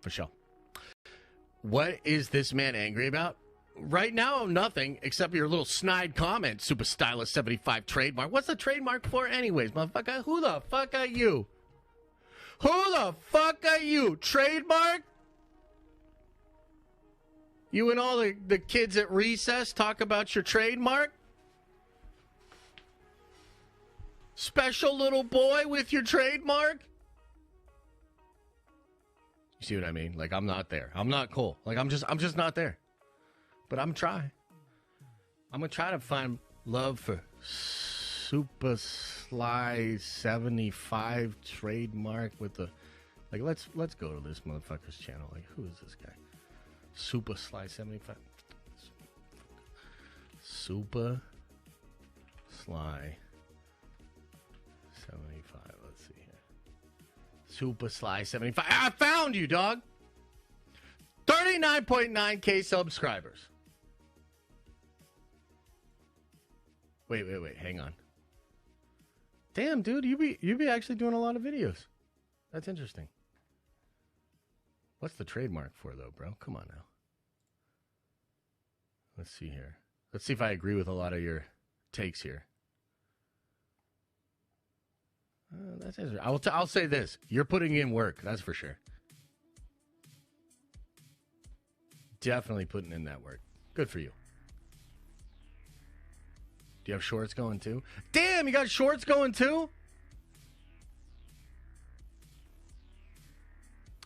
For sure. What is this man angry about? Right now, nothing except your little snide comment, Super Stylist 75 trademark. What's the trademark for anyways, motherfucker? Who the fuck are you? Who the fuck are you? Trademark? You and all the kids at recess talk about your trademark? Special little boy with your trademark? You see what I mean? Like, I'm not there. I'm not cool. Like, I'm just not there. But I'm trying. I'm going to try to find love for Super Sly 75 trademark with the... Like, let's go to this motherfucker's channel. Like, who is this guy? Super Sly 75. Super Sly 75. Let's see here. Super Sly 75. I found you, dog. 39.9K subscribers. Wait. Hang on. Damn, dude, you be actually doing a lot of videos. That's interesting. What's the trademark for, though, bro? Come on now. Let's see here. Let's see if I agree with a lot of your takes here. That's interesting. I'll say this. You're putting in work. That's for sure. Definitely putting in that work. Good for you. Do you have shorts going, too? Damn, you got shorts going, too?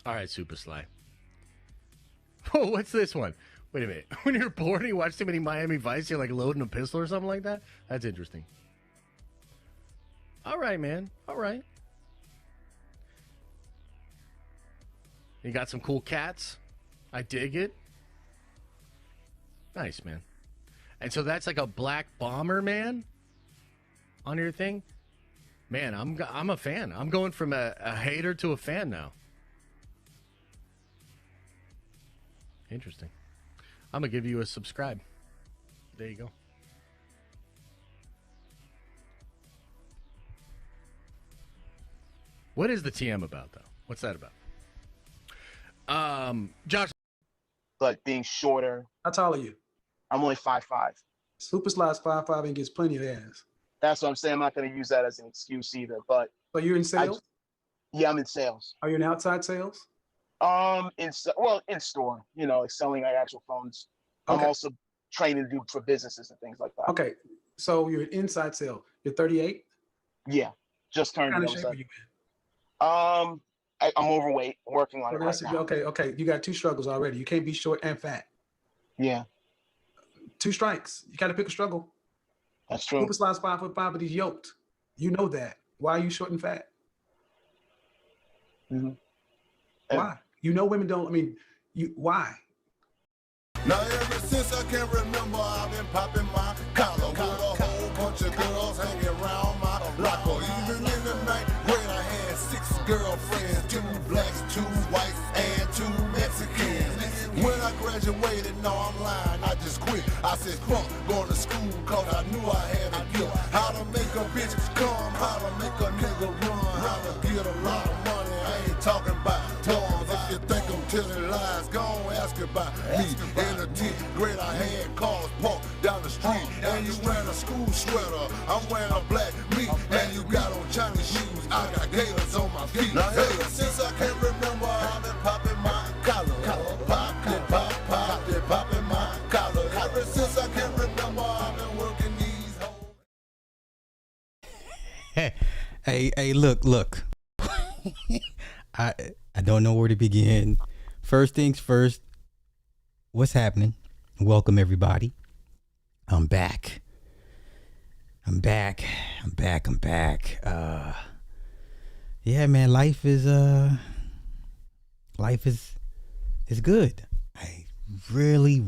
All right, Super Sly. Oh, what's this one? Wait a minute. When you're bored and you watch too many Miami Vice, you're like loading a pistol or something like that? That's interesting. All right, man. All right. You got some cool cats. I dig it. Nice, man. And so that's like a black bomber, man, on your thing? Man, I'm a fan. I'm going from a hater to a fan now. Interesting. I'm going to give you a subscribe. There you go. What is the TM about, though? What's that about? Josh. But being shorter. How tall are you? I'm only 5'5". Super Sly's 5'5" and gets plenty of ass. That's what I'm saying. I'm not going to use that as an excuse either. But so you're in sales? Yeah, I'm in sales. Are you in outside sales? In store, you know, like selling like actual phones. Okay. I'm also training to do for businesses and things like that. Okay, so you're an inside sale. You're 38. Yeah, just turned. What kind of shape are you in? I'm overweight. Working on it right now. Okay. You got two struggles already. You can't be short and fat. Yeah. 2 strikes. You got to pick a struggle. That's true. Super Sly's 5'5", but he's yoked. You know that. Why are you short and fat? Mm-hmm. Why? You know women don't. I mean, why? Now ever since I can remember, I've been popping my collar with a whole bunch of girls hanging around my locker. Even in the night when I had 6 girlfriends, 2 blacks, 2 whites, and 2 Mexicans. When I graduated, no, I'm lying, I just quit. I said, fuck going to school, cause I knew I had a gift. How to make a bitch come, how to make a nigga run, how to get a lot of money. I ain't talking about toys. If you think I'm telling lies, go on, ask about me. In the 10th grade, I had cars parked down the street. And you wearing a school sweater, I'm wearing a black meat. And you got on Chinese shoes, I got gators on my feet. Now ever since I can remember, I've been popping my collar. Popping my collar. Ever since I can remember, I've been working these hoes. Hey, look. I don't know where to begin. First things first, what's happening? Welcome everybody. I'm back. Yeah, man, life is good. I really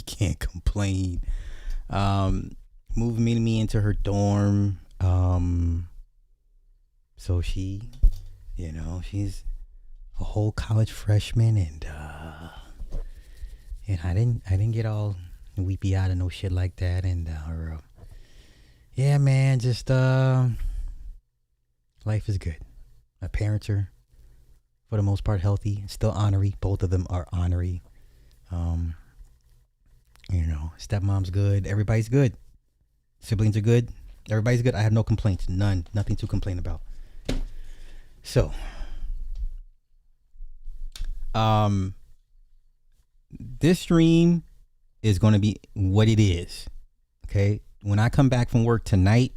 can't complain. Moving me into her dorm. So she, she's a whole college freshman, and I didn't get all weepy out of no shit like that, and yeah, man, just life is good. My parents are for the most part healthy, still ornery. Both of them are ornery. Stepmom's good. Everybody's good. Siblings are good. Everybody's good. I have no complaints. Nothing to complain about. So, this stream is going to be what it is. Okay. When I come back from work tonight,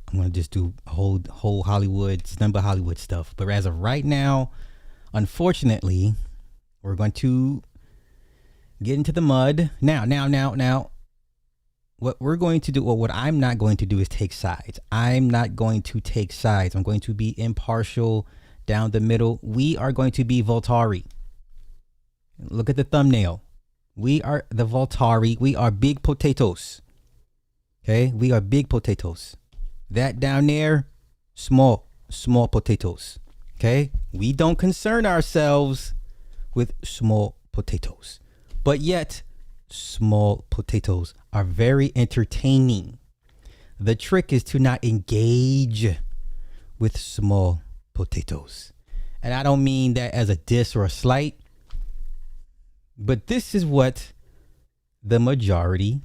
I'm going to just do a whole Hollywood, none but Hollywood stuff. But as of right now, unfortunately, we're going to get into the mud. Now, what we're going to do, or what I'm not going to do, is take sides. I'm not going to take sides. I'm going to be impartial down the middle. We are going to be Voltari. Look at the thumbnail. We are the Voltari. We are big potatoes. Okay? We are big potatoes. That down there, small potatoes. Okay? We don't concern ourselves with small potatoes. But yet, small potatoes are very entertaining. The trick is to not engage with small potatoes. And I don't mean that as a diss or a slight, but this is what the majority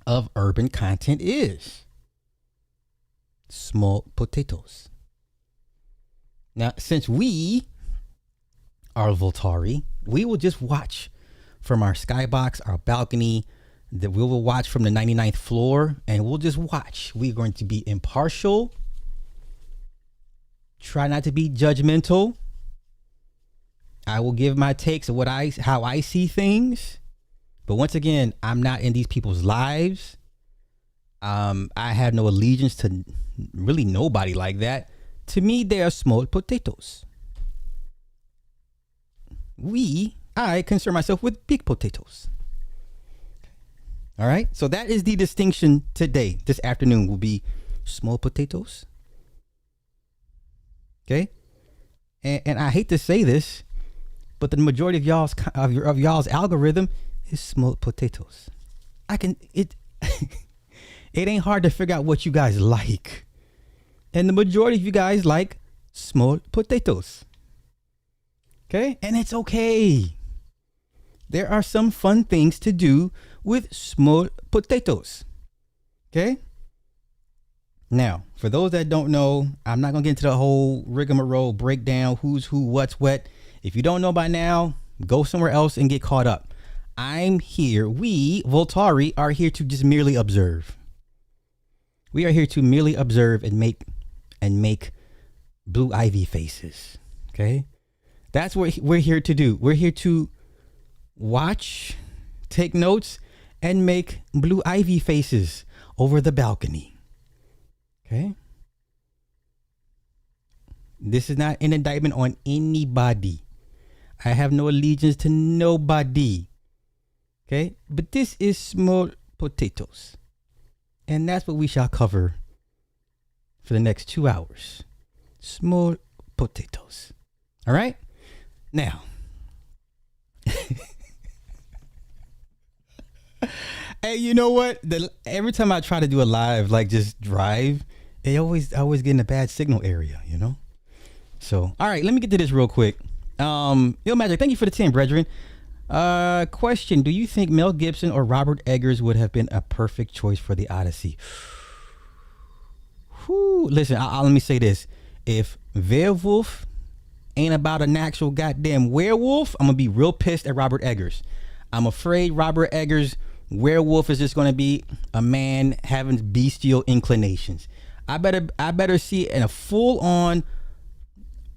of urban content is. Small potatoes. Now, since we are Voltari, we will just watch from our skybox, our balcony, that we will watch from the 99th floor, and we'll just watch. We're going to be impartial. Try not to be judgmental. I will give my takes of how I see things. But once again, I'm not in these people's lives. I have no allegiance to really nobody like that. To me, they are small potatoes. I concern myself with big potatoes. All right. So that is the distinction today. This afternoon will be small potatoes. Okay. And I hate to say this, but the majority of y'all's algorithm is small potatoes. It ain't hard to figure out what you guys like. And the majority of you guys like small potatoes. Okay? And it's okay. There are some fun things to do with small potatoes. Okay? Now, for those that don't know, I'm not going to get into the whole rigmarole breakdown, who's who, what's what. If you don't know by now, go somewhere else and get caught up. I'm here. We, Voltari, are here to just merely observe. We are here to merely observe and make blue ivy faces. Okay? That's what we're here to do. We're here to watch, take notes, and make blue ivy faces over the balcony. Okay? This is not an indictment on anybody. I have no allegiance to nobody. Okay? But this is small potatoes. And that's what we shall cover for the next 2 hours. Small potatoes. All right? Now, hey, you know what? Every time I try to do a live, like just drive, I always get in a bad signal area, you know? So, all right, let me get to this real quick. Yo, Magic, thank you for the 10, brethren. Question, do you think Mel Gibson or Robert Eggers would have been a perfect choice for the Odyssey? Whew, listen, let me say this. If Werewolf ain't about an actual goddamn werewolf, I'm gonna be real pissed at Robert Eggers. I'm afraid Robert Eggers' werewolf is just gonna be a man having bestial inclinations. I better see it in a full-on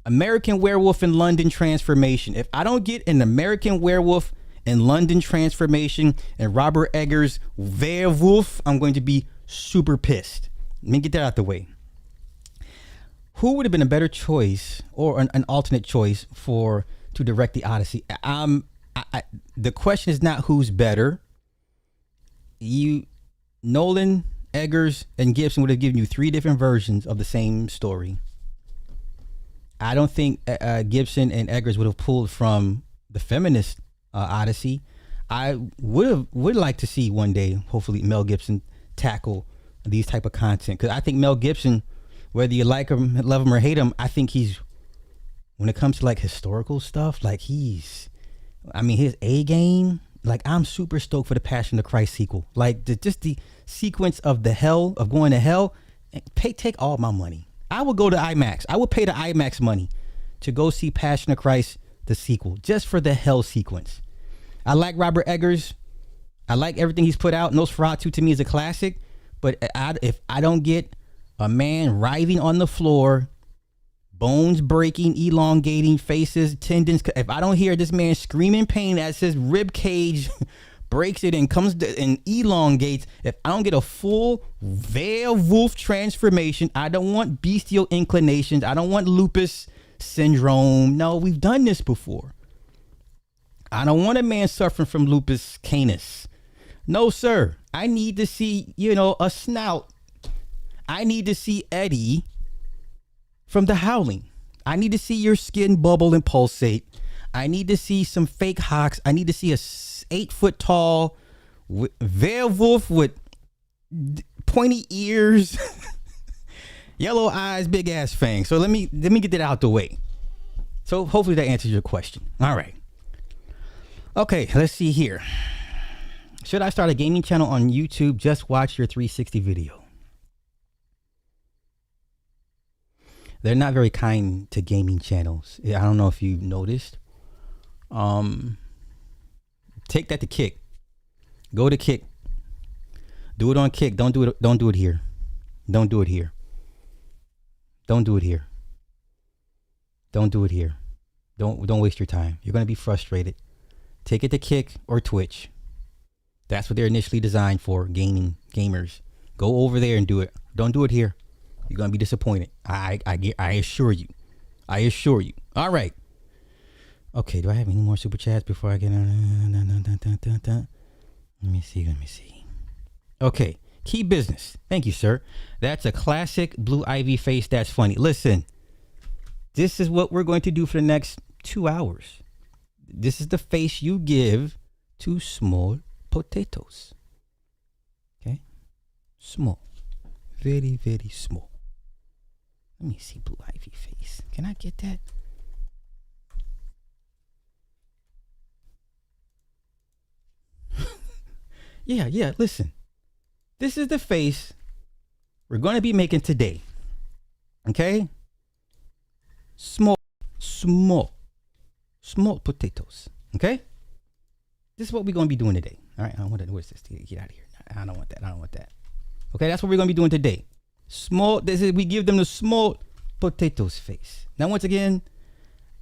American Werewolf in London transformation. If I don't get an American Werewolf in London transformation and Robert Eggers' werewolf, I'm going to be super pissed. Let me get that out the way. Who would have been a better choice or an alternate choice to direct the Odyssey? The question is not who's better. Nolan, Eggers, and Gibson would have given you 3 different versions of the same story. I don't think Gibson and Eggers would have pulled from the feminist Odyssey. I would like to see one day, hopefully, Mel Gibson tackle these type of content, because I think Mel Gibson, whether you like him, love him, or hate him, I think he's when it comes to like historical stuff, like his A game, like I'm super stoked for the Passion of Christ sequel. Like just the sequence of going to hell, take all my money. I would go to IMAX. I would pay the IMAX money to go see Passion of Christ, the sequel, just for the hell sequence. I like Robert Eggers. I like everything he's put out. Nosferatu to me is a classic, but if I don't get a man writhing on the floor, bones breaking, elongating, faces, tendons, if I don't hear this man screaming pain as his rib cage breaks it and and elongates, if I don't get a full werewolf transformation, I don't want bestial inclinations, I don't want lupus syndrome. No, we've done this before. I don't want a man suffering from lupus canis. No, sir. I need to see, a snout. I need to see Eddie from The Howling. I need to see your skin bubble and pulsate. I need to see some fake hocks. I need to see a 8-foot tall werewolf with pointy ears, yellow eyes, big ass fangs. So let me get that out the way. So hopefully that answers your question. All right. Okay, let's see here. Should I start a gaming channel on YouTube? Just watch your 360 video. They're not very kind to gaming channels. I don't know if you noticed. Take that to Kick. Go to Kick. Do it on Kick. Don't do it here. Don't do it here. Don't do it here. Don't do it here. Don't waste your time. You're gonna be frustrated. Take it to Kick or Twitch. That's what they're initially designed for, gamers. Go over there and do it. Don't do it here. You're gonna be disappointed. I assure you. I assure you. All right. Okay, do I have any more super chats before I get on? Let me see. Okay, Key Business. Thank you, sir. That's a classic Blue Ivy face. That's funny. Listen, this is what we're going to do for the next 2 hours. This is the face you give to small potatoes. Okay? Small. Very, very small. Let me see Blue Ivy face. Can I get that? Yeah, listen. This is the face we're going to be making today. Okay? Small potatoes. Okay? This is what we're going to be doing today. All right? What is this? Get out of here. I don't want that. Okay? That's what we're going to be doing today. We give them the small potatoes face. Now, once again,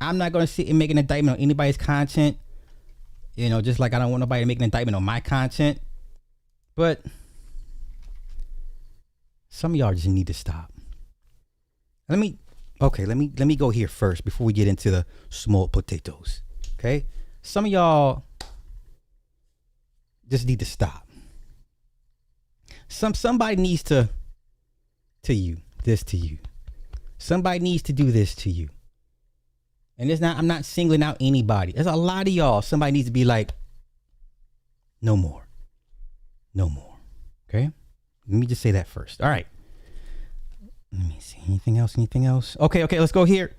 I'm not going to sit and make an indictment on anybody's content. Just like I don't want nobody to make an indictment on my content. But some of y'all just need to stop. Let me go here first before we get into the small potatoes. Okay? Some of y'all just need to stop. Somebody needs to you. Somebody needs to do this to you. And I'm not singling out anybody. There's a lot of y'all. Somebody needs to be like, no more. Okay? Let me just say that first. All right. Let me see. Anything else? Okay, let's go here.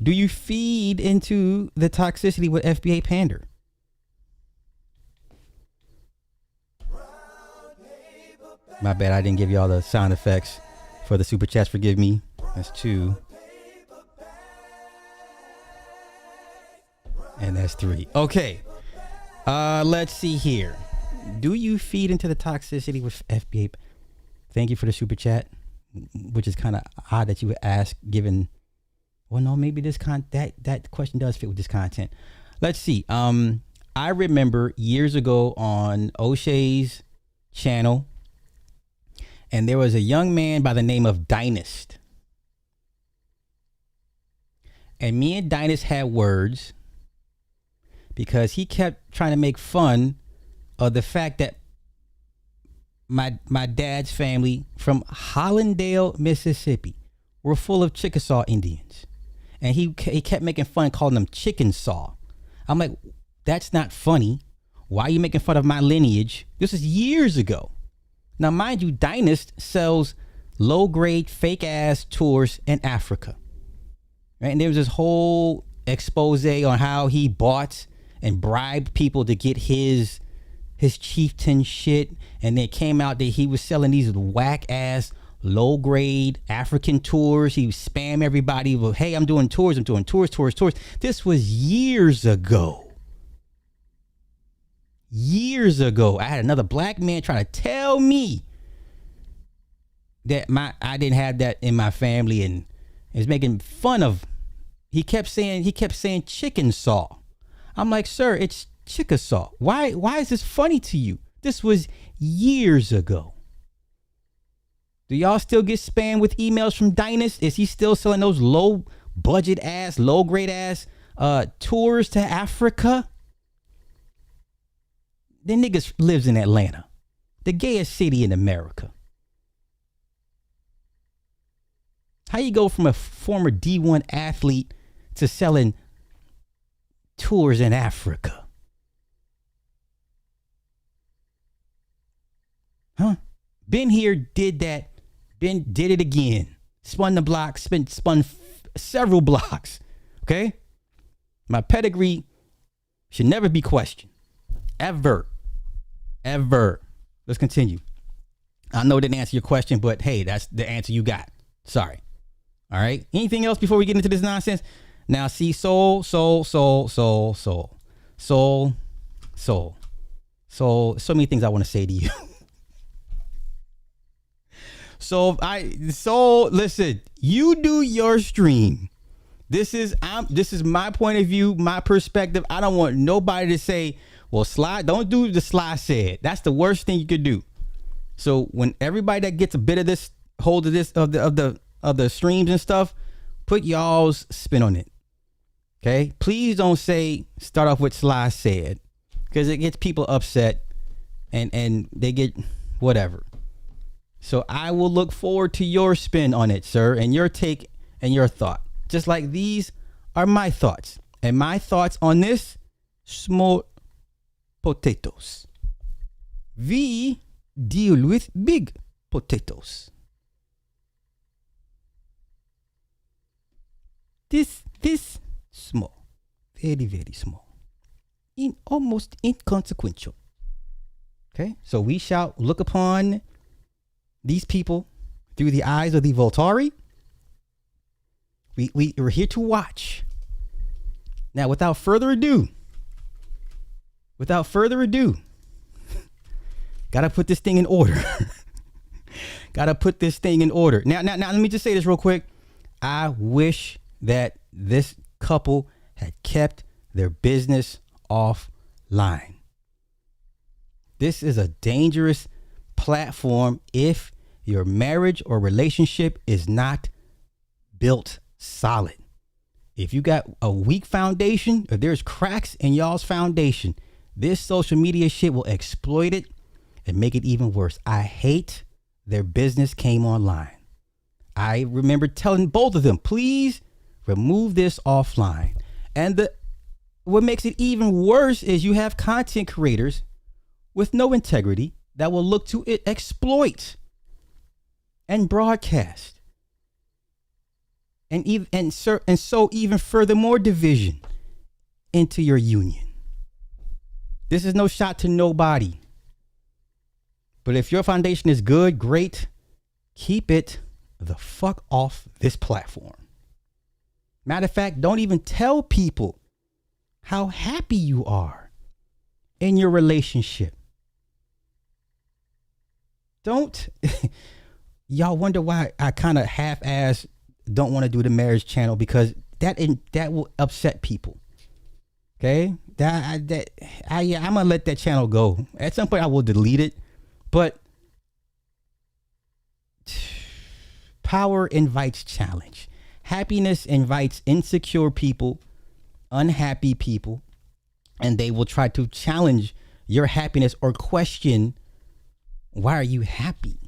Do you feed into the toxicity with FBA Pander? My bad, I didn't give y'all the sound effects for the super chats. Forgive me. That's 2. And that's 3. Okay. Let's see here. Do you feed into the toxicity with FBA? Thank you for the super chat, which is kind of odd that you would ask given, well, no, maybe that question does fit with this content. Let's see. I remember years ago on O'Shea's channel, and there was a young man by the name of Dynast. And me and Dynast had words because he kept trying to make fun of the fact that my dad's family from Hollandale, Mississippi, were full of Chickasaw Indians. And he kept making fun, calling them chicken saw. I'm like, that's not funny. Why are you making fun of my lineage? This is years ago. Now, mind you, Dynast sells low-grade, fake-ass tours in Africa. Right? And there was this whole expose on how he bought and bribed people to get his chieftain shit. And then it came out that he was selling these whack ass low grade African tours. He would spam everybody with, hey, I'm doing tours. This was years ago. Years ago. I had another black man try to tell me that I didn't have that in my family, and is making fun of. He kept saying chicken saw. I'm like, sir, it's Chickasaw. Why is this funny to you? This was years ago. Do y'all still get spammed with emails from Dynast? Is he still selling those low budget ass, low grade ass tours to Africa? The niggas lives in Atlanta, the gayest city in America. How you go from a former D1 athlete to selling tours in Africa? Huh? Been here, did that. Been did it again. Spun the block, spun several blocks. Okay? My pedigree should never be questioned. Ever. Let's continue. I know it didn't answer your question, but hey, that's the answer you got. Sorry. All right. Anything else before we get into this nonsense? Now, see, soul. So many things I want to say to you. Listen, you do your stream. This is my point of view, my perspective. I don't want nobody to say, well, Sly, don't do the Sly said. That's the worst thing you could do. So when everybody that gets a bit of this, hold of this, of the streams and stuff, put y'all's spin on it. Okay? Please don't start off with Sly said, because it gets people upset and they get whatever. So I will look forward to your spin on it, sir, and your take and your thought. Just like these are my thoughts. And my thoughts on this, small potatoes. We deal with big potatoes. This small, very, very small, almost inconsequential. Okay, so we shall look upon these people through the eyes of the Voltari. We're here to watch. Now, without further ado, gotta put this thing in order. Now, let me just say this real quick. I wish that this couple had kept their business offline. This is a dangerous platform if your marriage or relationship is not built solid. If you got a weak foundation, if there's cracks in y'all's foundation, this social media shit will exploit it and make it even worse. I hate their business came online. I remember telling both of them, please remove this offline. And what makes it even worse is you have content creators with no integrity that will look to exploit and broadcast and so even furthermore division into your union. This is no shot to nobody. But if your foundation is good, great, keep it the fuck off this platform. Matter of fact, don't even tell people how happy you are in your relationship. Don't. Y'all wonder why I kind of half-ass don't want to do the marriage channel, because that will upset people. Okay, I'm gonna let that channel go. At some point, I will delete it. But power invites challenge. Happiness invites insecure people, unhappy people, and they will try to challenge your happiness or question, why are you happy?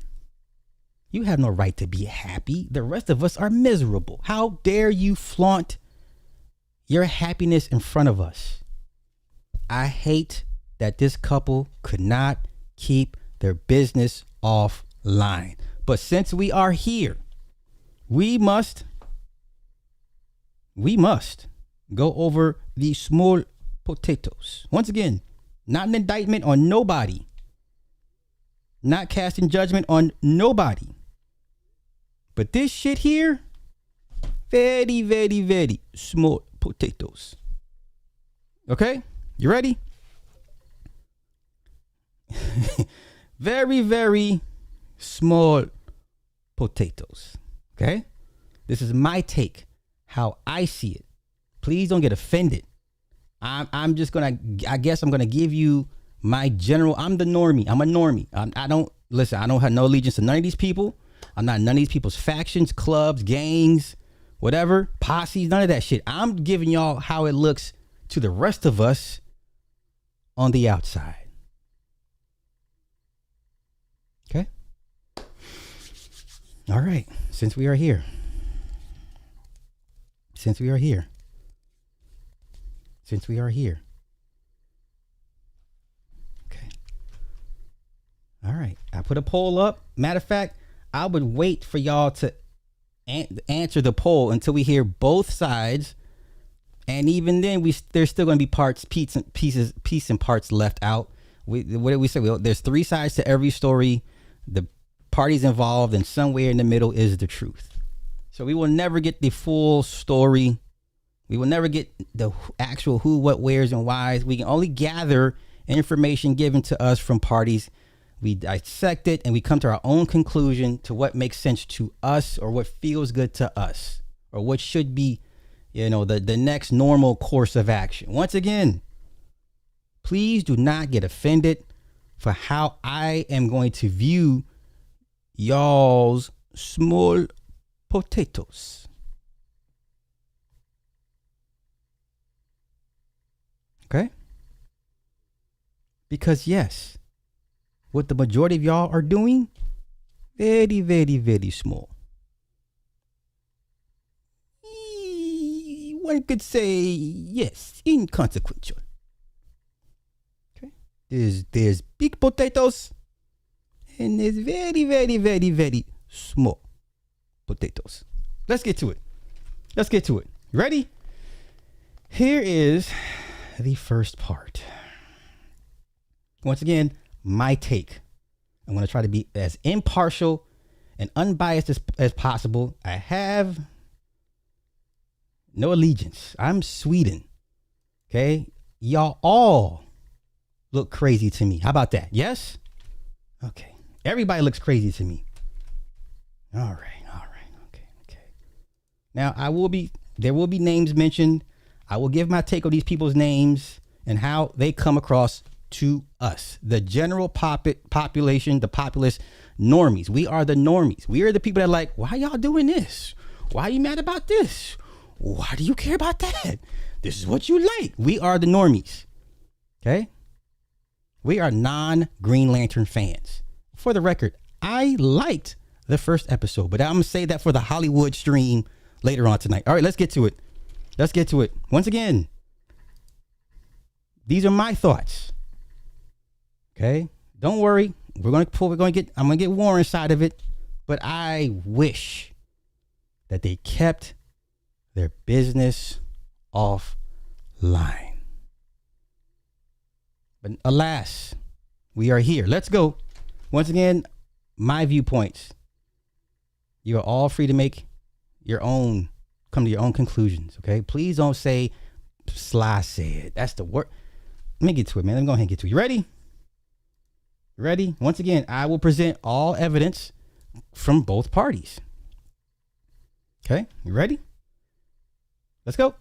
You have no right to be happy. The rest of us are miserable. How dare you flaunt your happiness in front of us? I hate that this couple could not keep their business offline. But since we are here, we must we must go over the small potatoes. Once again, not an indictment on nobody, not casting judgment on nobody. But this shit here, very, very, very small potatoes. Okay? You ready? Very, very small potatoes. Okay? This is my take, how I see it. Please don't get offended. I'm just gonna, I guess I'm gonna give you my general, I'm the normie. I'm a normie. I don't have no allegiance to none of these people. I'm not none of these people's factions, clubs, gangs, whatever, posses, none of that shit. I'm giving y'all how it looks to the rest of us on the outside. Okay? All right. Since we are here. Okay. All right. I put a poll up. Matter of fact, I would wait for y'all to answer the poll until we hear both sides. And even then, there's still going to be piece and parts left out. What did we say? There's 3 sides to every story. The parties involved, and somewhere in the middle is the truth. So we will never get the full story. We will never get the actual who, what, where's, and whys. We can only gather information given to us from parties. We dissect it and we come to our own conclusion to what makes sense to us, or what feels good to us, or what should be, the next normal course of action. Once again, please do not get offended for how I am going to view y'all's small potatoes. Okay? Because yes, what the majority of y'all are doing, very, very, very small. One could say, yes, inconsequential. Okay? There's big potatoes, and there's very, very, very, very small potatoes. Let's get to it. Ready? Here is the first part. Once again, my take. I'm going to try to be as impartial and unbiased as possible. I have no allegiance. I'm Sweden. Okay? Y'all all look crazy to me. How about that? Yes? Okay. Everybody looks crazy to me. All right. Okay. Now, there will be names mentioned. I will give my take on these people's names and how they come across to us, the general population, the populace, normies. We are the normies. We are the people that are like, why y'all doing this? Why are you mad about this? Why do you care about that? This is what you like. We are the normies. Okay? We are non-Green Lantern fans. For the record, I liked the first episode, but I'm going to say that for the Hollywood stream later on tonight. All right, let's get to it. Once again, these are my thoughts. Okay? Don't worry. I'm going to get Warren's side of it, but I wish that they kept their business offline. But alas, we are here. Let's go. Once again, my viewpoints. You are all free to make come to your own conclusions, okay? Please don't say Sly said. That's the word. Let me get to it, man. Let me go ahead and get to it. You ready? Ready? Once again, I will present all evidence from both parties. Okay? You ready? Let's go.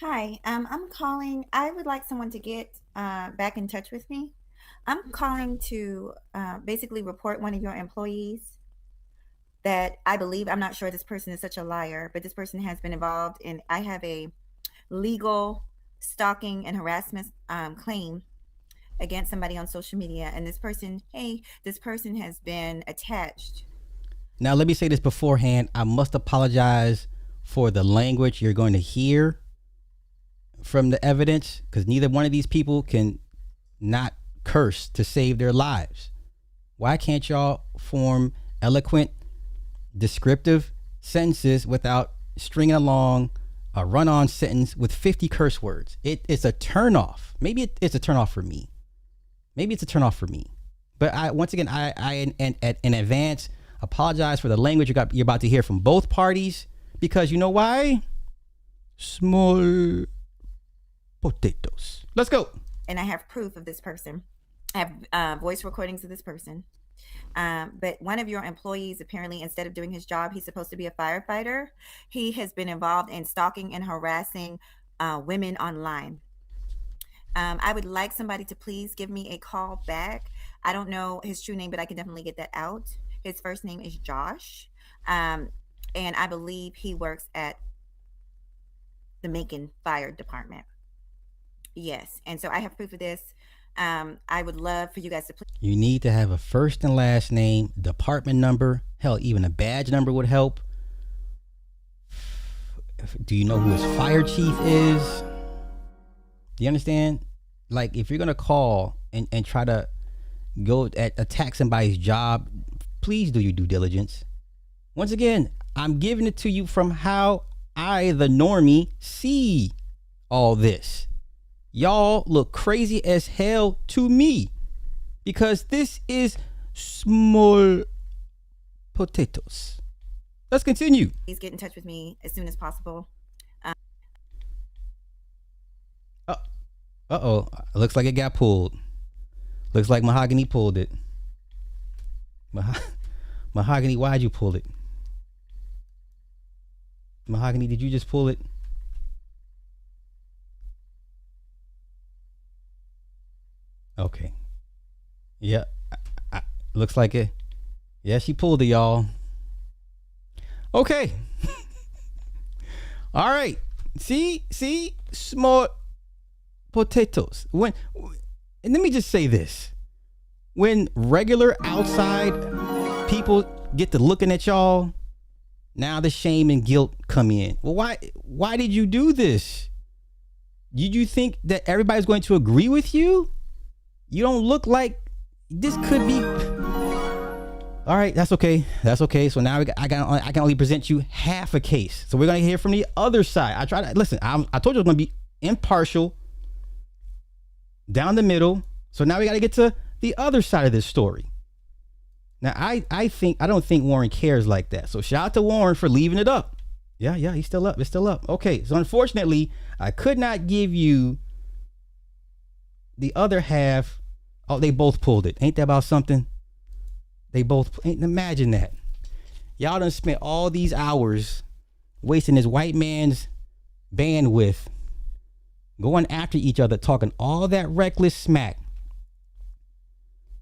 Hi, I'm calling. I would like someone to get back in touch with me. I'm calling to basically report one of your employees that I believe, I'm not sure this person is such a liar, but this person has been involved in, I have a legal stalking and harassment claim against somebody on social media. And this person has been attached. Now, let me say this beforehand. I must apologize for the language you're going to hear from the evidence, because neither one of these people can not curse to save their lives. Why can't y'all form eloquent, descriptive sentences without stringing along a run-on sentence with 50 curse words? It's a turnoff. Maybe it's a turnoff for me. But once again, I in advance apologize for the language you're about to hear from both parties, because you know why? Small potatoes. Let's go. And I have proof of this person. I have voice recordings of this person. But one of your employees, apparently, instead of doing his job, he's supposed to be a firefighter. He has been involved in stalking and harassing women online. I would like somebody to please give me a call back. I don't know his true name, but I can definitely get that out. His first name is Josh. And I believe he works at the Macon Fire Department. Yes. And so I have proof of this. I would love for you guys to please. You need to have a first and last name, department number. Hell, even a badge number would help. Do you know who his fire chief is? Do you understand? Like, if you're going to call and try to go attack somebody's job, please do your due diligence. Once again, I'm giving it to you from how I, the normie, see all this. Y'all look crazy as hell to me, because this is small potatoes. Let's continue. Please get in touch with me as soon as possible. Uh-oh. Looks like it got pulled. Looks like Mahogany pulled it. Mahogany, why'd you pull it? Mahogany, did you just pull it? Okay. Yeah. Looks like it. Yeah, she pulled it, y'all. Okay. All right. See? Small potatoes. And let me just say this. When regular outside people get to looking at y'all, now the shame and guilt come in. Well, why did you do this? Did you think that everybody's going to agree with you? You don't look like this could be. All right, that's okay. So now I can only present you half a case. So we're gonna hear from the other side. I told you I was gonna be impartial, down the middle. So now we got to get to the other side of this story. Now I don't think Warren cares like that. So shout out to Warren for leaving it up. Yeah, he's still up. It's still up. Okay, so unfortunately, I could not give you the other half. Oh, they both pulled it. Ain't that about something? They both, imagine that. Y'all done spent all these hours wasting this white man's bandwidth, going after each other, talking all that reckless smack,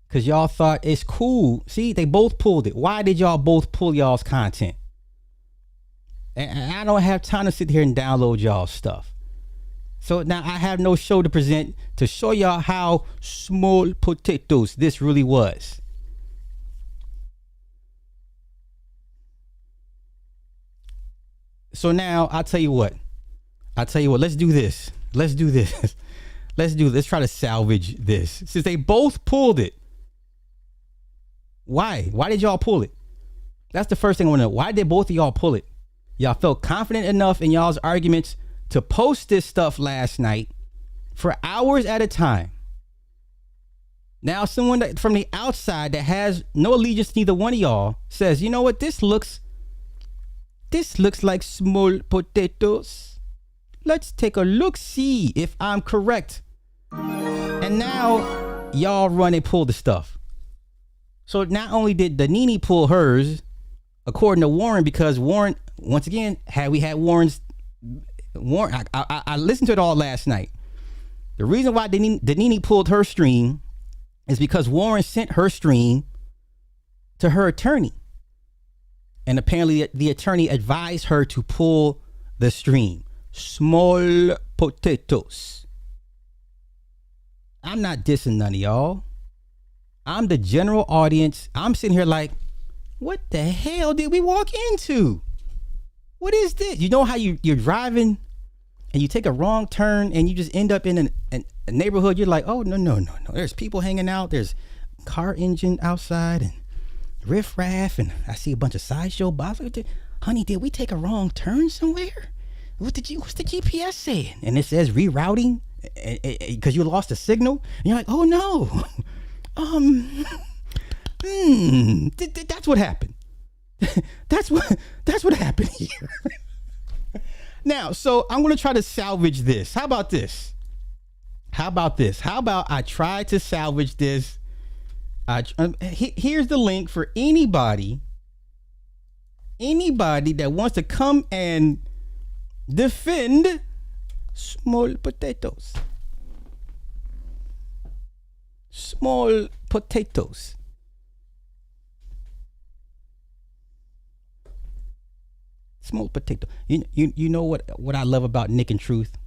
because y'all thought it's cool. See, they both pulled it. Why did y'all both pull y'all's content? And I don't have time to sit here and download y'all's stuff. So now I have no show to present to show y'all how small potatoes this really was. So now I'll tell you what. Let's do this. Let's try to salvage this. Since they both pulled it. Why? Why did y'all pull it? That's the first thing I want to know. Why did both of y'all pull it? Y'all felt confident enough in y'all's arguments to post this stuff last night for hours at a time. Now someone from the outside that has no allegiance to neither one of y'all says, you know what, this looks like small potatoes. Let's take a look, see if I'm correct. And now y'all run and pull the stuff. So not only did the Nene pull hers, according to Warren, because Warren, once again, I listened to it all last night. The reason why Nene pulled her stream is because Warren sent her stream to her attorney. And apparently the attorney advised her to pull the stream. Small potatoes. I'm not dissing none of y'all. I'm the general audience. I'm sitting here like, what the hell did we walk into? What is this? You know how you're driving and you take a wrong turn and you just end up in a neighborhood. You're like, oh, no. There's people hanging out. There's car engine outside and riffraff. And I see a bunch of sideshow bots. Honey, did we take a wrong turn somewhere? What's the GPS saying? And it says rerouting because you lost a signal. And you're like, oh, no. That's what happened. That's what happened here. Now, so I'm going to try to salvage this. How about this? How about I try to salvage this? Here's the link for anybody that wants to come and defend small potatoes. Small potatoes. Small potato. You know what I love about Nick and Truth?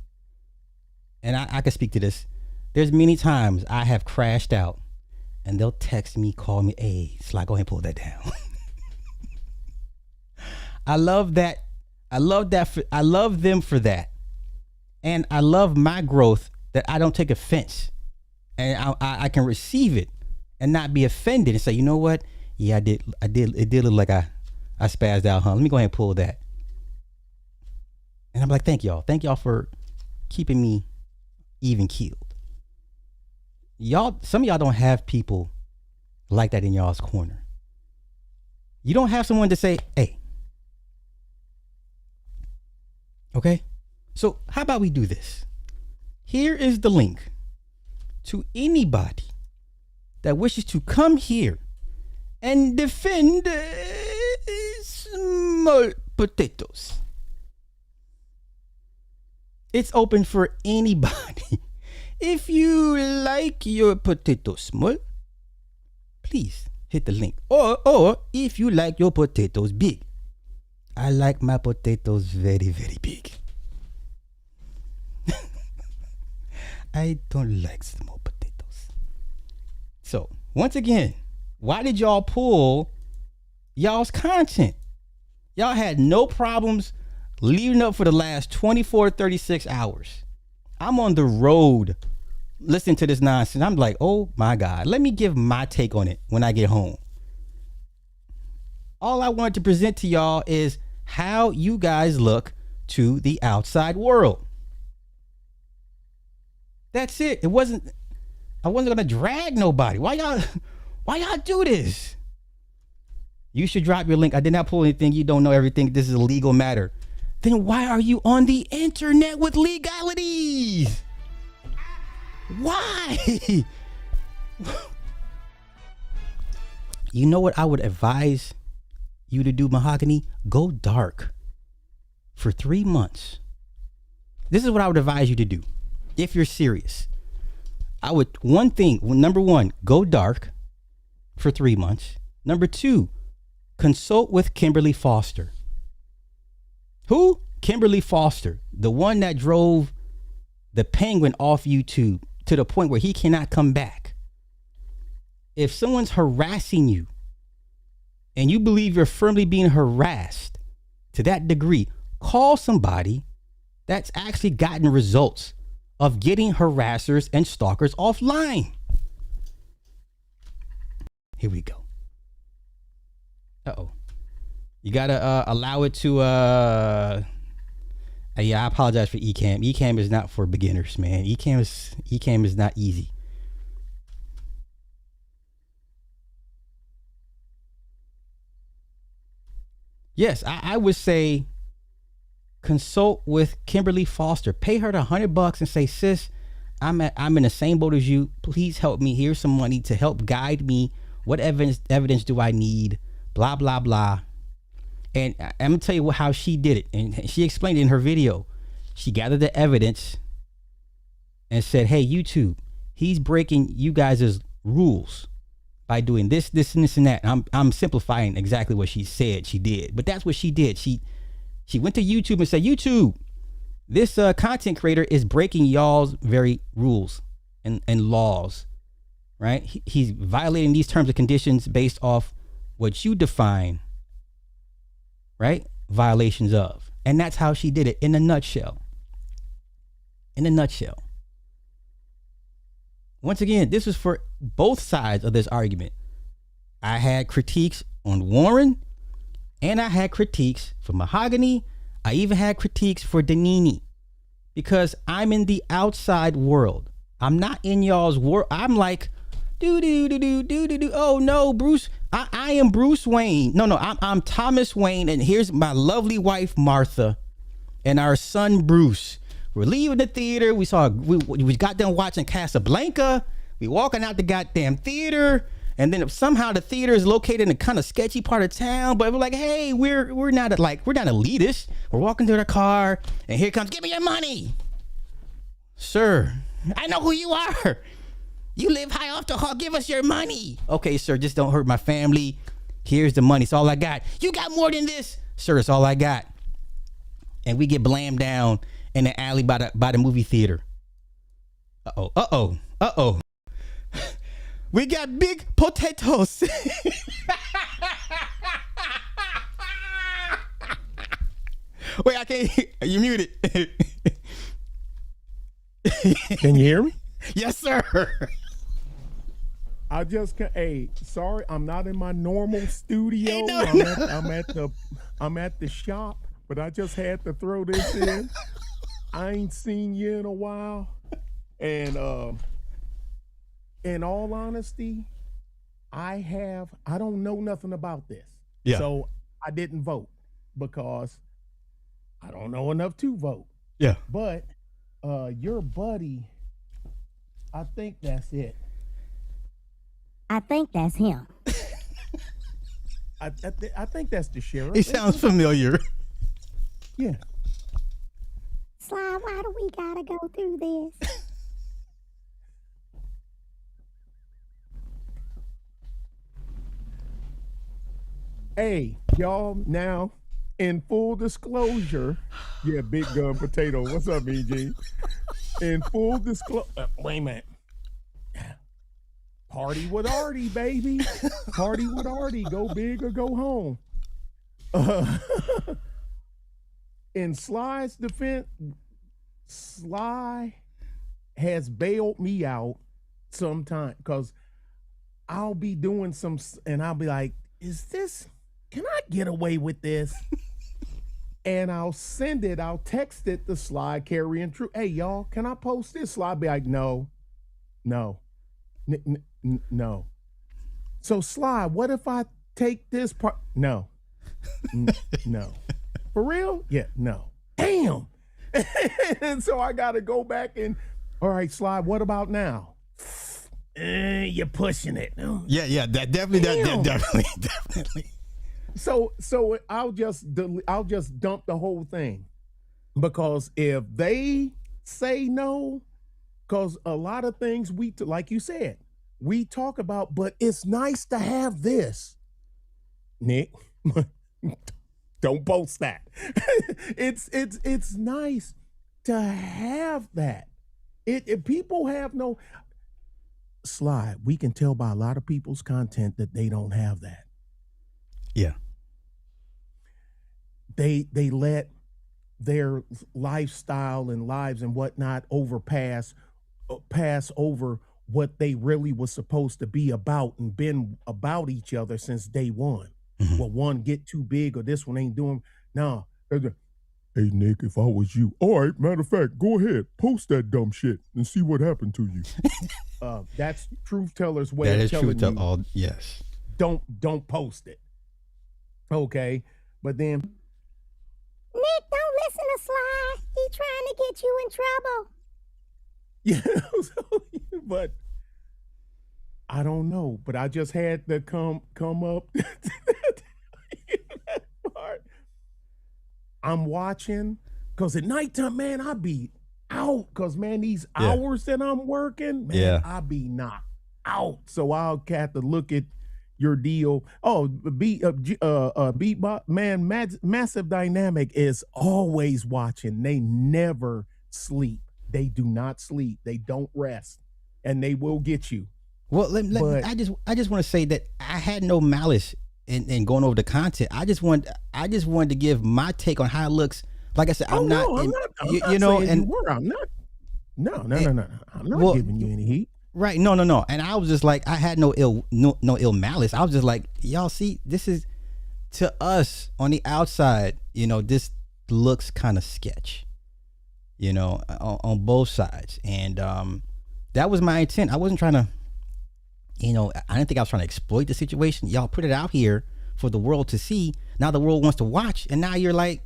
And I can speak to this. There's many times I have crashed out and they'll text me, call me, hey, Sly, go ahead and pull that down. I love that. I love them for that. And I love my growth that I don't take offense. And I can receive it and not be offended and say, you know what? Yeah, I did. It did look like I spazzed out, huh? Let me go ahead and pull that. And I'm like, thank y'all. Thank y'all for keeping me even keeled. Some of y'all don't have people like that in y'all's corner. You don't have someone to say, hey. Okay? So how about we do this? Here is the link to anybody that wishes to come here and defend small potatoes. It's open for anybody. If you like your potato small, please hit the link. Or if you like your potatoes big. I like my potatoes very, very big. I don't like small potatoes. So, once again, why did y'all pull y'all's content? Y'all had no problems leading up for the last 24, 36 hours. I'm on the road listening to this nonsense. I'm like, oh my God, let me give my take on it when I get home. All I wanted to present to y'all is how you guys look to the outside world. That's it. I wasn't gonna drag nobody. Why y'all do this? You should drop your link. I did not pull anything. You don't know everything. This is a legal matter. Then why are you on the internet with legalities? Why? You know what I would advise you to do, Mahogany? Go dark for 3 months. This is what I would advise you to do if you're serious. Number one, go dark for 3 months. Number two, consult with Kimberly Foster. Who? Kimberly Foster, the one that drove the Penguin off YouTube to the point where he cannot come back. If someone's harassing you and you believe you're firmly being harassed to that degree, call somebody that's actually gotten results of getting harassers and stalkers offline. Here we go. Uh-oh. You gotta allow it to yeah, I apologize for Ecamm. Ecamm is not for beginners, man. Ecamm is not easy. Yes, I would say consult with Kimberly Foster. Pay her the $100 and say, sis, I'm in the same boat as you. Please help me. Here's some money to help guide me. What evidence do I need? Blah, blah, blah. And I'm going to tell you how she did it. And she explained it in her video. She gathered the evidence and said, hey, YouTube, he's breaking you guys' rules by doing this, this, and this, and that. I'm simplifying exactly what she said she did. But that's what she did. She went to YouTube and said, YouTube, this content creator is breaking y'all's very rules and laws, right? He's violating these terms and conditions based off what you define, right? violations of. And that's how she did it in a nutshell. In a nutshell. Once again, this was for both sides of this argument. I had critiques on Warren, and I had critiques for Mahogany. I even had critiques for Danini, because I'm in the outside world. I'm not in y'all's world. I'm like, do. Oh no, Bruce. I am Bruce Wayne. No, I'm Thomas Wayne, and here's my lovely wife Martha, and our son Bruce. We're leaving the theater. We got done watching Casablanca. We walking out the goddamn theater, and then somehow the theater is located in a kind of sketchy part of town. But we're like, hey, we're not elitist. We're walking to the car, and here comes, give me your money, sir. I know who you are. You live high off the hall. Give us your money. Okay, sir, just don't hurt my family. Here's the money. It's all I got. You got more than this, sir. It's all I got. And we get blammed down in the alley by the movie theater. Uh-oh. We got big potatoes. Wait, I can't. You muted. Can you hear me? Yes, sir. I just can't. Hey, sorry, I'm not in my normal studio. Hey, no. I'm at the shop, but I just had to throw this in. I ain't seen you in a while, and in all honesty, I don't know nothing about this. Yeah. So I didn't vote because I don't know enough to vote. Yeah. But your buddy, I think that's it. I think that's him. I think that's the sheriff. He sounds familiar. Yeah. Sly, why do we gotta go through this? Hey, y'all, now, in full disclosure, yeah, Big Gun Potato, what's up, EG? In full disclosure, wait a minute. Party with Artie, baby. Party with Artie. Go big or go home. In Sly's defense, Sly has bailed me out sometime because I'll be doing some, and I'll be like, can I get away with this? And I'll text it to Sly, Carrie, and True. Hey, y'all, can I post this? Sly be like, no. No. So Sly, what if I take this part? No. No. For real? Yeah, no. Damn. And so I got to go back and, all right, Sly, what about now? You're pushing it. Yeah, definitely. So I'll just dump the whole thing, because if they say no, because a lot of things like you said, we talk about, but it's nice to have this. Nick, don't post that. It's nice to have that. If people have no Sly, we can tell by a lot of people's content that they don't have that. Yeah. They let their lifestyle and lives and whatnot pass over what they really was supposed to be about and been about each other since day one. Mm-hmm. Well, one get too big or this one ain't doing. No. Hey, Nick, if I was you, all right, matter of fact, go ahead, post that dumb shit and see what happened to you. That's Truth Teller's way of telling you. Yes. Don't post it. Okay. But then, Nick, don't listen to Sly. He's trying to get you in trouble. Yeah, but I don't know. But I just had to come up to that part. I'm watching, because at nighttime, man, I be out. Because, man, these hours that I'm working, man, I be knocked out. So I'll have to look at your deal. Oh, Beatbot, man, Massive Dynamic is always watching. They never sleep. They do not sleep. They don't rest, and they will get you. Well, I just want to say that I had no malice and going over the content. I just wanted to give my take on how it looks. Like I said, I'm not you know, and you were. I'm not. No. I'm not giving you any heat. Right. No. And I was just like, I had no ill malice. I was just like, y'all see, this is, to us on the outside, you know, this looks kind of sketch, you know, on both sides. And that was my intent. I wasn't trying to, you know, I didn't think I was trying to exploit the situation. Y'all put it out here for the world to see. Now the world wants to watch. And now you're like,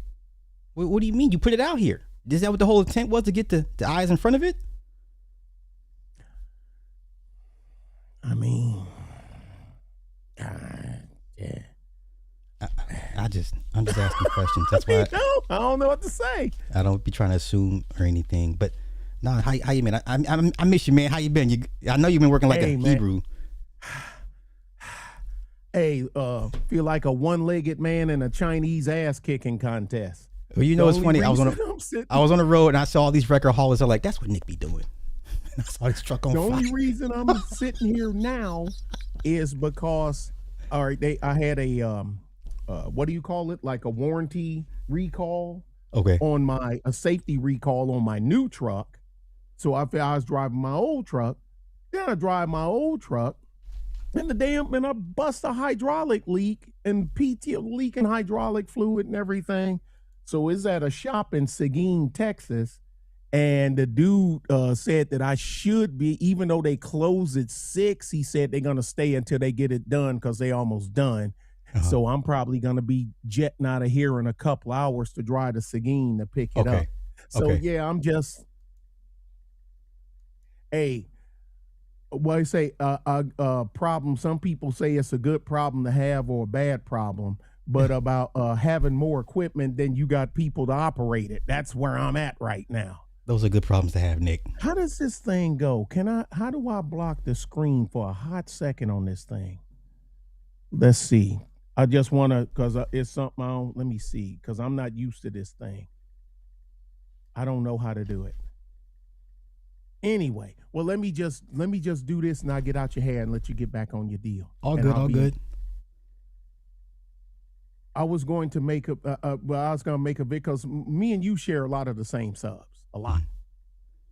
what do you mean? You put it out here. Is that what the whole intent was, to get the eyes in front of it? I mean, yeah. I'm just asking questions. That's why I don't know what to say. I don't be trying to assume or anything. But no, how you been? I miss you, man. How you been? I know you've been working like a Hebrew. Hey, feel like a one-legged man in a Chinese ass kicking contest. Well, you know, it's funny. I was on the road and I saw all these record haulers. I'm like, that's what Nick be doing. And I saw his truck on fire. The only reason I'm sitting here now is because, all right, I had a what do you call it? Like a warranty recall. Okay. On a safety recall on my new truck. So I was driving my old truck. Then I drive my old truck, and I bust a hydraulic leak and leaking hydraulic fluid and everything. So it's at a shop in Seguin, Texas. And the dude said that I should be, even though they close at 6, he said they're going to stay until they get it done because they almost done. So I'm probably going to be jetting out of here in a couple hours to drive to Seguin to pick it up. So, yeah, I'm just, hey, what I say, a problem. Some people say it's a good problem to have or a bad problem. But about having more equipment than you got people to operate it. That's where I'm at right now. Those are good problems to have, Nick. How does this thing go? How do I block the screen for a hot second on this thing? Let's see. I just want to, because it's something let me see, because I'm not used to this thing. I don't know how to do it. Anyway, well, let me just do this and I'll get out your hair and let you get back on your deal. All good. I was going to make a video because me and you share a lot of the same subs, a lot.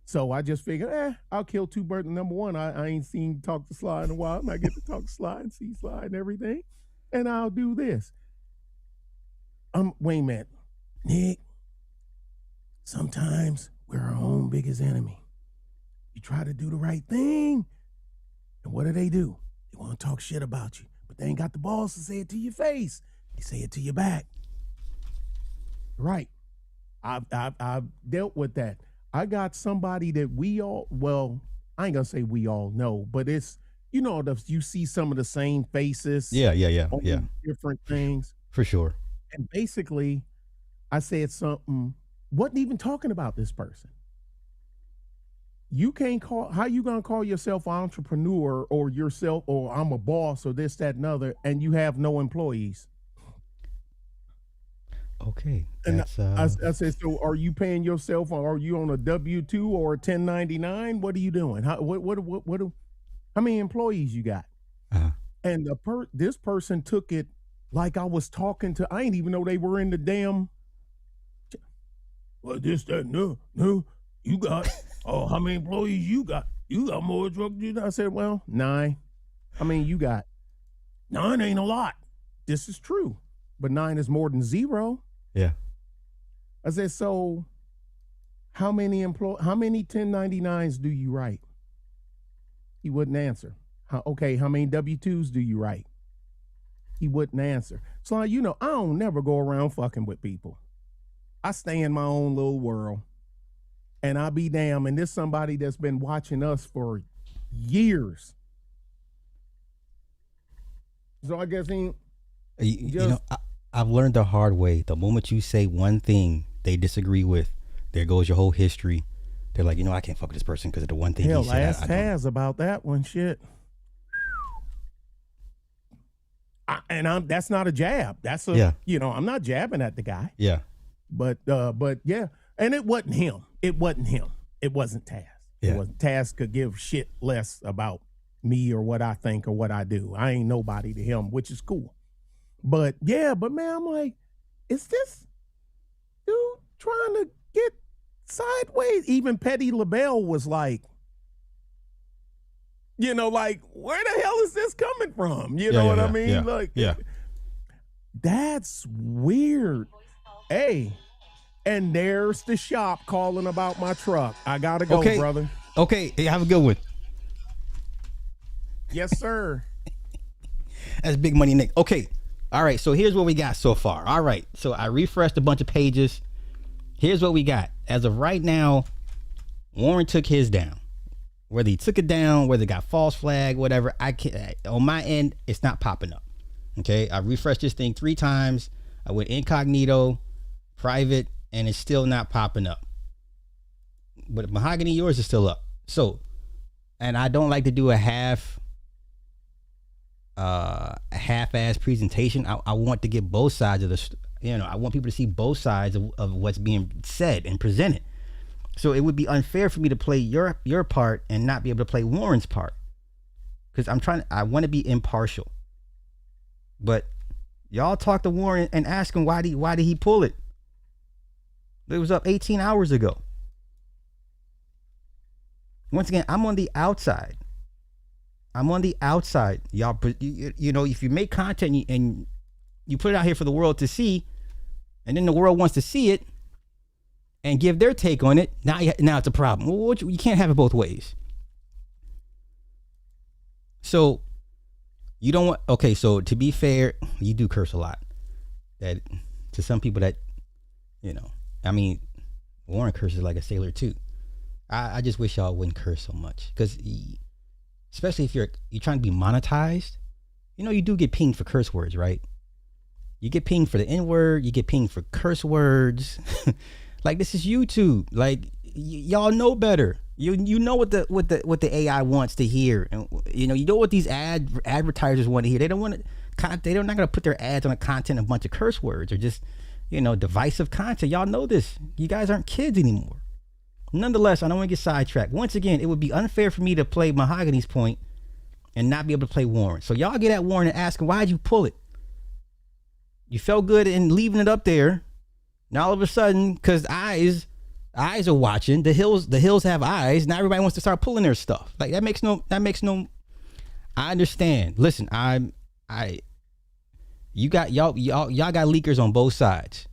So I just figured, I'll kill two birds. Number one, I ain't seen Talk to Sly in a while, and I get to talk to Sly and see Sly and everything, and I'll do this. Wait a minute, Nick. Sometimes we're our own biggest enemy. You try to do the right thing, and what do? They want to talk shit about you, but they ain't got the balls to say it to your face. They say it to your back. Right. I've dealt with that. I got somebody that I ain't gonna say we all know, but it's, you see some of the same faces. Yeah. Different things. For sure. And basically, I said something, wasn't even talking about this person. You can't how you gonna call yourself an entrepreneur or yourself, or I'm a boss or this, that, and other, and you have no employees? Okay. And I said, so are you paying yourself, or are you on a W-2 or a 1099? What are you doing? How many employees you got? And this person took it like I was talking to, I didn't even know they were in the damn, well, this, that, no, you got, how many employees you got? You got more drugs than I said, well, 9. I mean, you got 9 ain't a lot. This is true, but 9 is more than 0. Yeah. I said, so how many 1099s do you write? He wouldn't answer. How many W-2s do you write? He wouldn't answer. So, I don't never go around fucking with people. I stay in my own little world, and I'll be damned. And this somebody that's been watching us for years. So I guess I've learned the hard way. The moment you say one thing they disagree with, there goes your whole history. They're like, I can't fuck with this person because of the one thing he said. Ask Taz about that one. Shit. That's not a jab. That's I'm not jabbing at the guy. Yeah. But yeah. And it wasn't him. It wasn't Taz. Yeah. It wasn't. Taz could give shit less about me or what I think or what I do. I ain't nobody to him, which is cool. But yeah, but man, I'm like, is this dude trying to get sideways? Even Petty LaBelle was like, like, where the hell is this coming from? You know what I mean? That's weird. Hey, and there's the shop calling about my truck. I gotta go, brother. Okay, have a good one. Yes, sir. That's Big Money Nick. Okay, all right, so here's what we got so far. All right, so I refreshed a bunch of pages. Here's what we got. As of right now, Warren took his down. Whether he took it down, whether it got false flag, whatever, I can't, on my end, it's not popping up. Okay, I refreshed this thing 3 times. I went incognito, private, and it's still not popping up. But Mahogany, yours is still up. So, and I don't like to do a half-ass presentation. I want to get both sides of I want people to see both sides of what's being said and presented. So it would be unfair for me to play your part and not be able to play Warren's part, because I want to be impartial. But y'all talk to Warren and ask him why did he pull it? It was up 18 hours ago. Once again, I'm on the outside. Y'all, if you make content and you put it out here for the world to see, and then the world wants to see it and give their take on it, now it's a problem. Well, you can't have it both ways. So you don't want, okay, so to be fair, you do curse a lot. That to some people that, Warren curses like a sailor too. I just wish y'all wouldn't curse so much, because especially if you're trying to be monetized, you do get pinged for curse words, right? You get pinged for the N-word, you get pinged for curse words. Like, this is YouTube. Like, y'all know better. You know what the AI wants to hear, and you know what these advertisers want to hear. They don't want to. They're not going to put their ads on a content of a bunch of curse words or just divisive content. Y'all know this. You guys aren't kids anymore. Nonetheless, I don't want to get sidetracked. Once again, it would be unfair for me to play Mahogany's point and not be able to play Warren. So y'all get at Warren and ask him, why'd you pull it? You felt good in leaving it up there. Now all of a sudden, because eyes are watching, the hills have eyes. Now everybody wants to start pulling their stuff. Like, that makes no. I understand. Listen, you got y'all got leakers on both sides.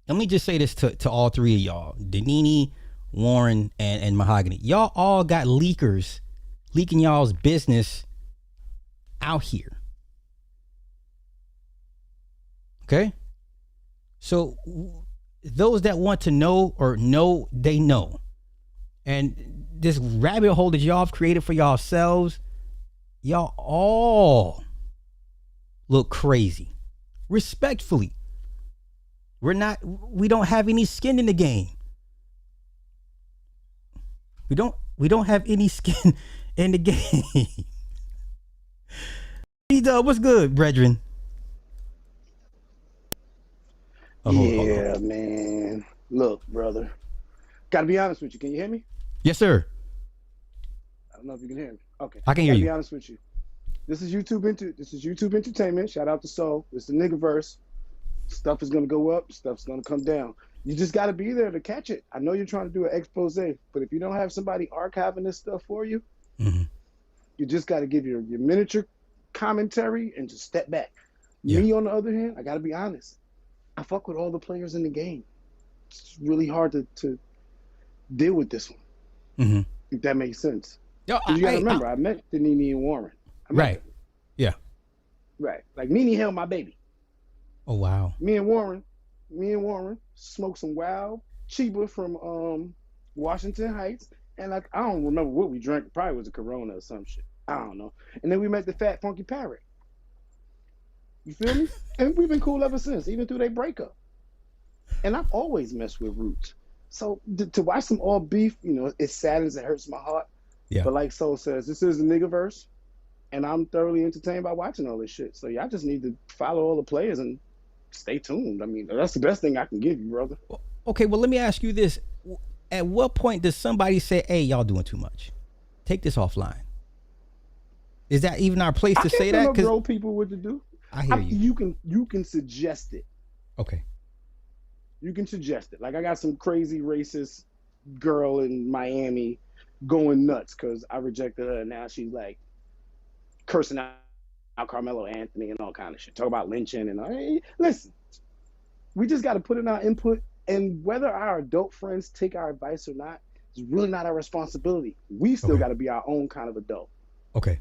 Let me just say this to all three of y'all, Danini, Warren, and Mahogany. Y'all all got leakers leaking y'all's business out here. Okay? So those that want to know or know, they know. And this rabbit hole that y'all have created for yourselves, y'all all look crazy. Respectfully. We don't have any skin in the game. We don't have any skin in the game. D-Dub, what's good, brethren? Yeah, man. Look, brother. Gotta be honest with you. Can you hear me? Yes, sir. I don't know if you can hear me. Okay. I can hear you. Be honest with you. This is YouTube Entertainment. Shout out to Soul. This is the Niggaverse. Stuff is gonna go up. Stuff's gonna come down. You just gotta be there to catch it. I know you're trying to do an expose, but if you don't have somebody archiving this stuff for you, you just gotta give your miniature commentary and just step back. Yeah. Me, on the other hand, I gotta be honest. I fuck with all the players in the game. It's really hard to deal with this one. If that makes sense. Yo, you gotta remember, I met Nene and Warren. Right. Them. Yeah. Right. Like, Nene held my baby. Oh wow. Me and Warren smoked some wild Chiba from Washington Heights, and like, I don't remember what we drank. Probably was a Corona or some shit. I don't know. And then we met the Fat Funky Parrot. You feel me? And we've been cool ever since, even through their breakup. And I've always messed with Roots. So to watch them all beef, it saddens, it hurts my heart. Yeah. But like Soul says, this is the Niggaverse, and I'm thoroughly entertained by watching all this shit. So y'all just need to follow all the players and stay tuned. I mean, that's the best thing I can give you, brother. Okay, well, let me ask you this. At what point does somebody say, hey, y'all doing too much? Take this offline. Is that even our place to say that? I can't tell people what to do. I hear you. You can suggest it. Okay. You can suggest it. Like I got some crazy racist girl in Miami going nuts because I rejected her, and now she's like cursing out Carmelo Anthony and all kind of shit. Talk about lynching and all. Hey, listen, we just got to put in our input, and whether our adult friends take our advice or not is really not our responsibility. We still got to be our own kind of adult. Okay.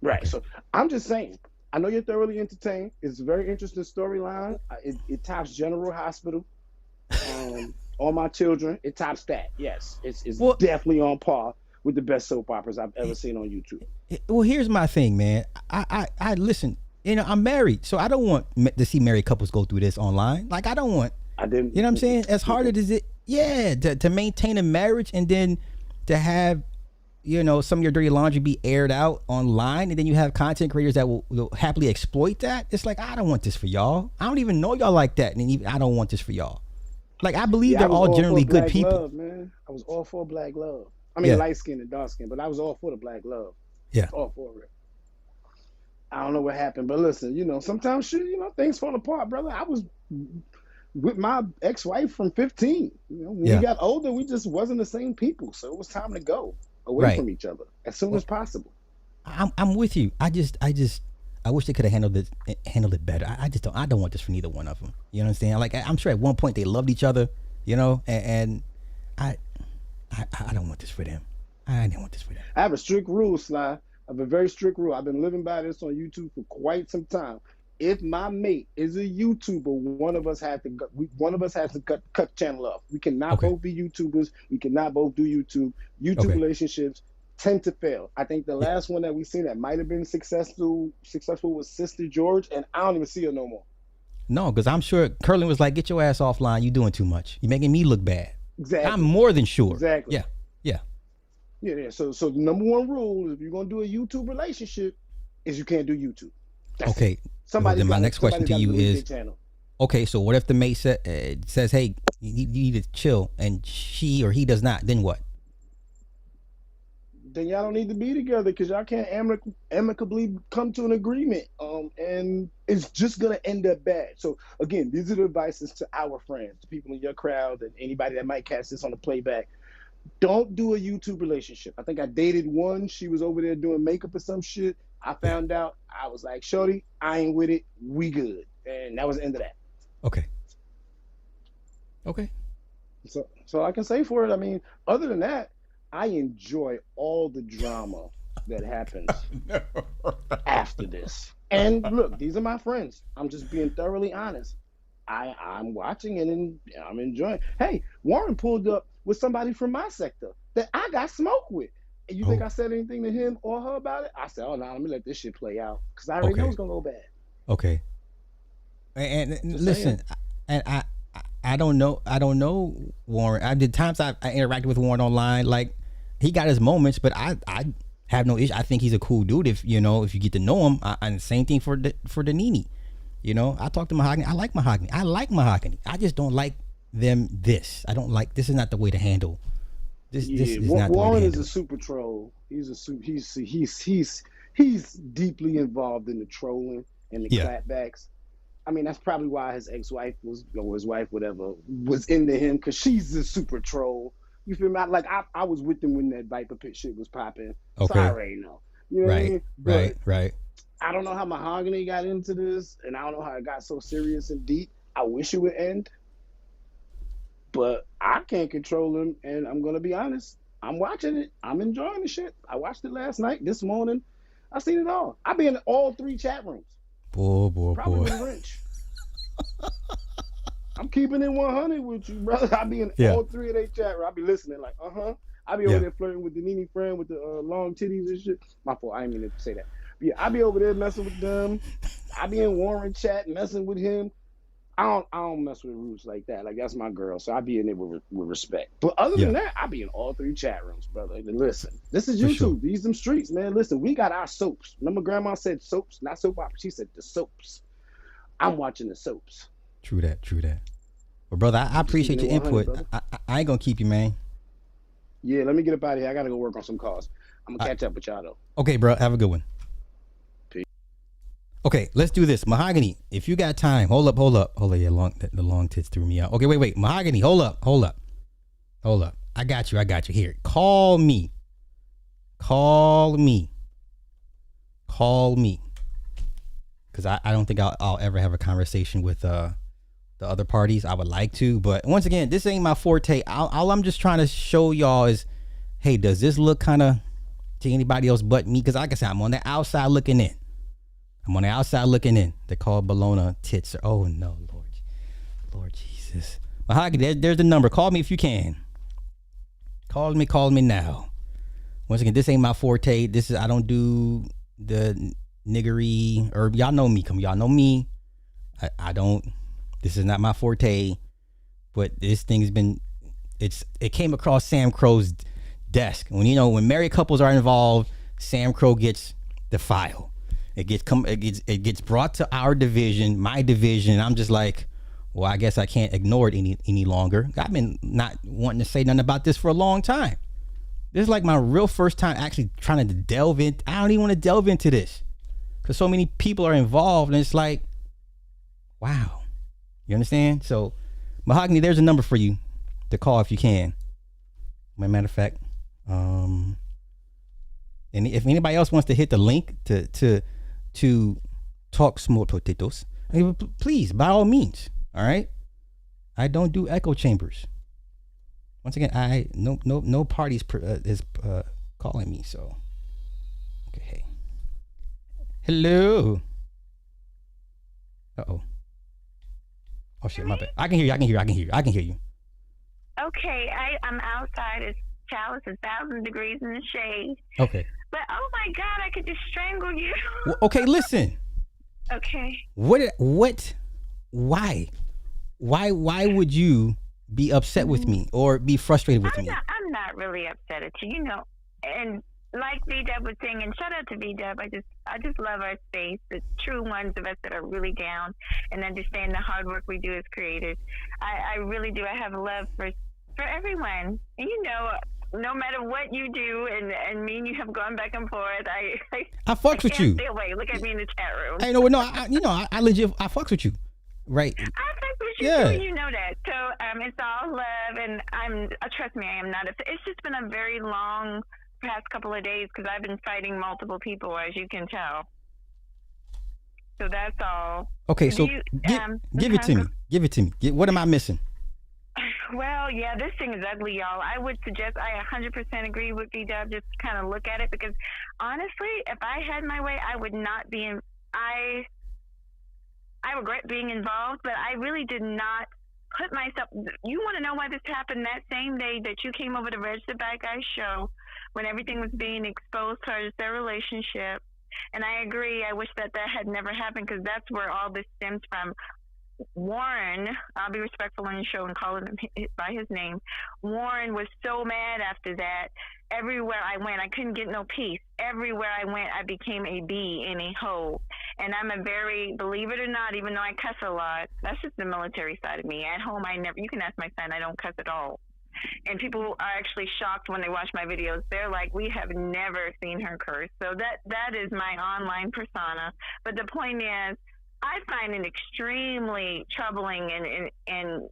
Right. Okay. So I'm just saying. I know you're thoroughly entertained. It's a very interesting storyline. It tops General Hospital. All My Children. It tops that. Yes, it's definitely on par with the best soap operas I've ever seen on YouTube. Well, here's my thing, man. I listen. You know, I'm married, so I don't want to see married couples go through this online. Like, I don't want. I didn't. You know what I'm saying? As hard as it, yeah, to maintain a marriage and then to have, you know, some of your dirty laundry be aired out online, and then you have content creators that will happily exploit that. It's like, I don't want this for y'all. I don't even know y'all like that, and even I don't want this for y'all. Like, I believe they're all generally good people. Love, man. I was all for black love. I mean, light skin and dark skin, but I was all for the black love. Yeah, all for it. I don't know what happened, but listen, you know, sometimes shit, you know, things fall apart, brother. I was with my ex-wife from 15. You know, when we got older, we just wasn't the same people, so it was time to go away from each other as soon as possible. I'm with you. I wish they could have handled it better. I don't want this for neither one of them. You know what I'm saying? Like, I'm sure at one point they loved each other, you know, and I don't want this for them. I didn't want this for them. I have a strict rule, Sly. I have a very strict rule. I've been living by this on YouTube for quite some time. If my mate is a YouTuber, one of us has to cut the channel off. We cannot both be YouTubers. We cannot both do YouTube. YouTube relationships tend to fail. I think the last one that we seen that might have been successful was Sister George, and I don't even see her no more. No, because I'm sure Curlin was like, "Get your ass offline. You doing too much. You're making me look bad." Exactly. I'm more than sure. Exactly. Yeah. So the number one rule, if you're gonna do a YouTube relationship, is you can't do YouTube. That's okay. Well, then my next question to you is, okay, so what if the mate says, "Hey, you need to chill," and she or he does not? Then what? Then y'all don't need to be together because y'all can't amicably come to an agreement. And it's just gonna end up bad. So again, these are the advices to our friends, the people in your crowd, and anybody that might catch this on the playback. Don't do a YouTube relationship. I think I dated one. She was over there doing makeup or some shit. I found out. I was like, "Shorty, I ain't with it. We good." And that was the end of that. Okay. So I can say for it, I mean, other than that, I enjoy all the drama that happens after this. And look, these are my friends. I'm just being thoroughly honest. I'm watching it and I'm enjoying. Hey, Warren pulled up with somebody from my sector that I got smoke with. And you think I said anything to him or her about it? I said, "Oh no, let me let this shit play out," because I already know it's gonna go bad. Okay. And listen, and I don't know Warren. I did times I interacted with Warren online. Like, he got his moments, but I have no issue. I think he's a cool dude if you get to know him. And same thing for the Nini. You know, I talk to Mahogany. I like Mahogany. I just don't like them. I don't like. This is not the way to handle. This is not the way to Warren handle. is a super troll. He's deeply involved in the trolling and the clapbacks. I mean, that's probably why his ex-wife was into him, because she's a super troll. You feel me? Like I was with him when that Viper Pit shit was popping. Okay. So I already know. You know what I mean? But Right. I don't know how Mahogany got into this, and I don't know how it got so serious and deep. I wish it would end, but I can't control him, and I'm gonna be honest. I'm watching it. I'm enjoying the shit. I watched it last night, this morning. I seen it all. I be in all 3 chat rooms. Boy. Probably rich. I'm keeping it 100 with you, brother. I be in all 3 of their chat rooms. I be listening like, I be over there flirting with the Nini friend with the long titties and shit. My fault. I didn't mean to say that. Yeah, I be over there messing with them. I be in Warren chat messing with him. I don't mess with Roots like that. Like, that's my girl, so I be in there with respect. But other than that, I be in all 3 chat rooms, brother. And listen, this is YouTube. Sure. These them streets, man. Listen, we got our soaps. Remember, Grandma said soaps, not soap opera. She said the soaps. I'm watching the soaps. True that. Well, brother, I appreciate your input. I ain't gonna keep you, man. Yeah, let me get up out of here. I gotta go work on some calls. I'm gonna catch up with y'all though. Okay, bro. Have a good one. Okay, let's do this. Mahogany, if you got time, hold up. Yeah, the long tits threw me out. Okay, wait. Mahogany, hold up. I got you. Here, call me. Because I don't think I'll ever have a conversation with the other parties. I would like to, but once again, this ain't my forte. All I'm just trying to show y'all is, hey, does this look kind of to anybody else but me? Because like I said, I'm on the outside looking in. They're called Bologna tits. Oh no, Lord Jesus. Mahogany, there's the number. Call me if you can. Call me now. Once again, this ain't my forte. I don't do the niggery, or y'all know me. Y'all know me. I don't. This is not my forte. But this thing has been. It came across Sam Crow's desk. When married couples are involved, Sam Crow gets the file. It gets brought to our division, my division. And I'm just like, well, I guess I can't ignore it any longer. I've been not wanting to say nothing about this for a long time. This is like my real first time actually trying to delve in. I don't even want to delve into this because so many people are involved, and it's like, wow. You understand? So, Mahogany, there's a number for you to call if you can. Matter of fact, and if anybody else wants to hit the link to talk small potatoes, please, by all means. All right. I don't do echo chambers. Once again, no parties is calling me. So, okay. Hey. Hello. Uh-oh. Oh shit, my bad. I can hear you. Okay, I'm outside. It's Chalice. It's 1,000 degrees in the shade. Okay. But oh my God, I could just strangle you. Well, okay, listen. Okay. What? Why would you be upset with me or be frustrated with me? I'm not really upset at you, and like V-Dub was saying, and shout out to V-Dub, I just love our space, the true ones of us that are really down and understand the hard work we do as creators. I really do. I have love for everyone, and no matter what you do, and me and you have gone back and forth, I fucks with you. Stay away. Look at me in the chat room. I know, I legit, I fucks with you. Right. I fuck with you too, you know that. So it's all love, and trust me, I am not. It's just been a very long past couple of days because I've been fighting multiple people, as you can tell. So that's all. Okay, so give it to me. Give it to me. What am I missing? Well, yeah, this thing is ugly, y'all. I would suggest, I 100% agree with V-Dub. Just kind of look at it because honestly, if I had my way, I would not be in. I regret being involved, but I really did not put myself. You want to know why this happened? That same day that you came over to Reg the Bad Guy show, when everything was being exposed towards their relationship, and I agree. I wish that had never happened because that's where all this stems from. Warren, I'll be respectful on the show and call him by his name. Warren was so mad after that. Everywhere I went, I couldn't get no peace. Everywhere I went, I became a bee in a hole. And I'm a very, believe it or not, even though I cuss a lot, that's just the military side of me. At home, you can ask my son, I don't cuss at all. And people are actually shocked when they watch my videos. They're like, we have never seen her curse. So that is my online persona. But the point is, I find it extremely troubling and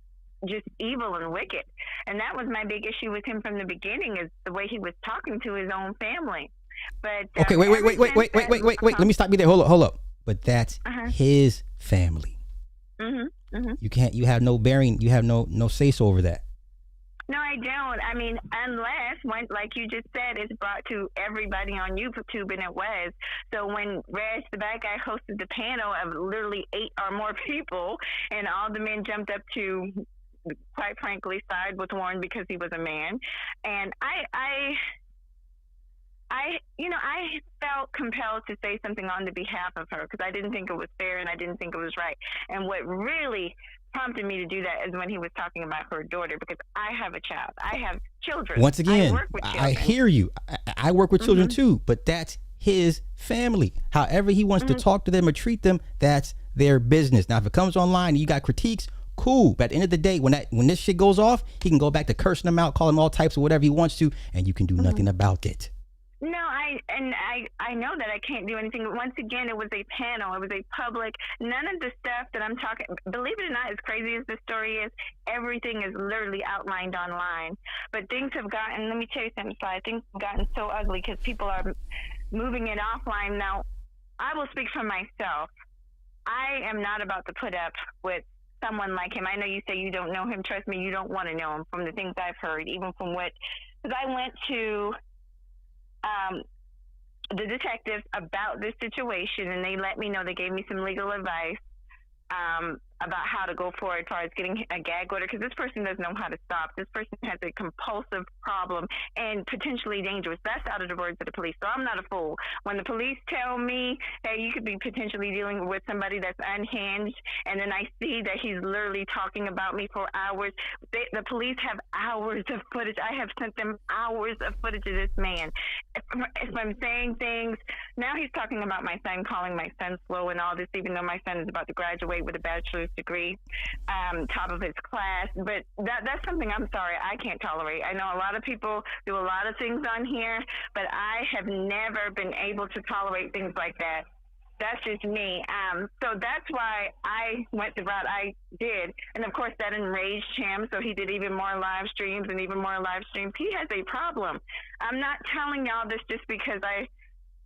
just evil and wicked. And that was my big issue with him from the beginning, is the way he was talking to his own family. But okay, wait. Let me stop you there. Hold up. But that's his family. You have no bearing. You have no say-so over that. No, I don't. I mean, unless, like you just said, it's brought to everybody on YouTube, and it was. So when Reg the Bad Guy hosted the panel of literally 8 or more people, and all the men jumped up to, quite frankly, side with Warren because he was a man, and I felt compelled to say something on the behalf of her because I didn't think it was fair and I didn't think it was right. And what really prompted me to do that is when he was talking about her daughter, because I have a child. I have children. Once again, I hear you. I work with children too, but that's his family. However he wants to talk to them or treat them, that's their business. Now, if it comes online and you got critiques, cool. But at the end of the day, when this shit goes off, he can go back to cursing them out, call them all types of whatever he wants to, and you can do nothing about it. No, I I know that I can't do anything. But once again, it was a panel. It was a public. None of the stuff that I'm talking. Believe it or not, as crazy as this story is, everything is literally outlined online. But things have gotten. Let me tell you something, Sly. Things have gotten so ugly because people are moving it offline now. I will speak for myself. I am not about to put up with someone like him. I know you say you don't know him. Trust me, you don't want to know him from the things I've heard, even from what. Because I went to the detectives about this situation, and they let me know. They gave me some legal advice about how to go forward as far as getting a gag order, because this person doesn't know how to stop. This person has a compulsive problem and potentially dangerous. That's out of the words of the police. So I'm not a fool. When the police tell me, hey, you could be potentially dealing with somebody that's unhinged, and then I see that he's literally talking about me for hours. The police have hours of footage. I have sent them hours of footage of this man. If I'm saying things, now he's talking about my son, calling my son slow and all this, even though my son is about to graduate with a bachelor's degree, top of his class. But that's something I'm sorry I can't tolerate. I know a lot of people do a lot of things on here, but I have never been able to tolerate things like that. That's just me. So that's why I went the route I did. And of course that enraged him. So he did even more live streams and even more live streams. He has a problem. I'm not telling y'all this just because I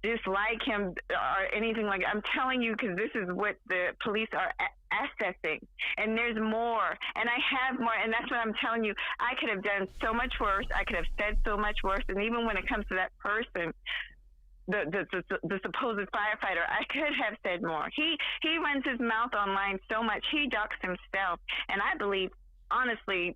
dislike him or anything like that. I'm telling you because this is what the police are assessing, and there's more, and I have more, and that's what I'm telling you. I could have done so much worse. I could have said so much worse, and even when it comes to that person, the supposed firefighter, I could have said more. He runs his mouth online so much. He ducks himself, and I believe, honestly,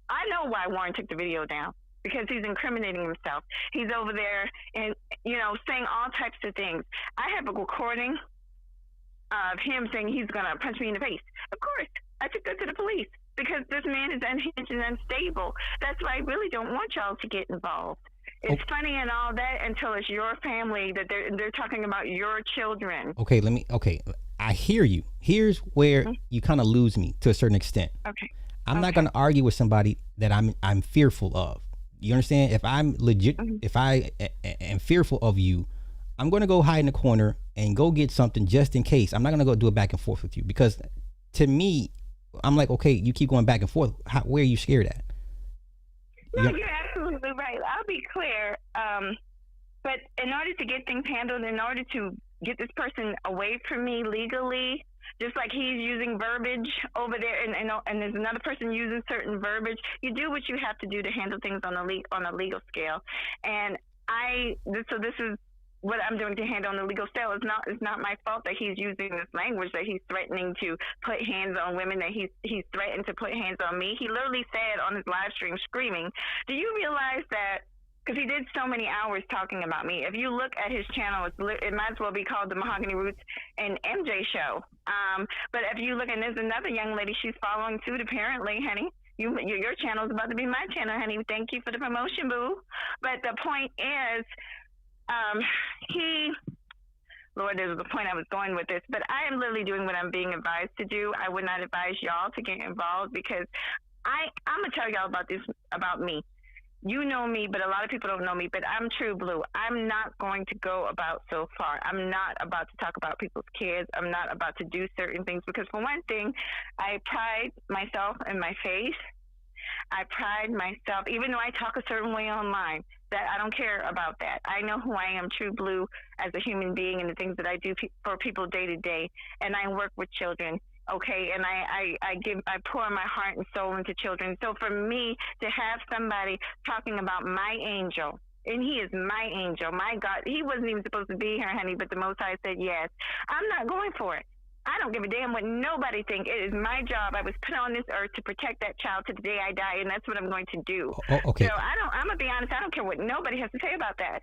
I know why Warren took the video down. Because he's incriminating himself. He's over there and, saying all types of things. I have a recording of him saying he's going to punch me in the face. Of course, I took that to the police because this man is unhinged and unstable. That's why I really don't want y'all to get involved. It's funny and all that until it's your family that they're talking about your children. Okay, I hear you. Here's where you kind of lose me to a certain extent. Okay. I'm not going to argue with somebody that I'm fearful of. You understand? If I'm legit, if I am fearful of you, I'm going to go hide in the corner and go get something just in case. I'm not going to go do it back and forth with you because to me, I'm like, okay, you keep going back and forth. Where are you scared at? No, you're absolutely right. I'll be clear. But in order to get things handled, in order to get this person away from me legally, just like he's using verbiage over there, and there's another person using certain verbiage. You do what you have to do to handle things on a legal scale. And this is what I'm doing to handle on the legal scale. It's not my fault that he's using this language, that he's threatening to put hands on women, that he's threatened to put hands on me. He literally said on his live stream, screaming, "Do you realize that?" Because he did so many hours talking about me. If you look at his channel, it might as well be called the Mahogany Roots and MJ Show. But if you look, and there's another young lady, she's following suit apparently, honey. Your channel is about to be my channel, honey. Thank you for the promotion, boo. But the point is, Lord, there's the point I was going with this, but I am literally doing what I'm being advised to do. I would not advise y'all to get involved because I'm going to tell y'all about me. You know me, but a lot of people don't know me, but I'm true blue. I'm not going to go about so far. I'm not about to talk about people's kids. I'm not about to do certain things because, for one thing, I pride myself in my faith. I pride myself, even though I talk a certain way online, that I don't care about that. I know who I am, true blue, as a human being and the things that I do for people day to day, and I work with children. Okay, and I pour my heart and soul into children. So for me to have somebody talking about my angel, and he is my angel, my God, he wasn't even supposed to be here, honey, but the Most High said yes. I'm not going for it. I don't give a damn what nobody think. It is my job. I was put on this earth to protect that child to the day I die, and that's what I'm going to do. Okay. So I'm gonna be honest. I don't care what nobody has to say about that.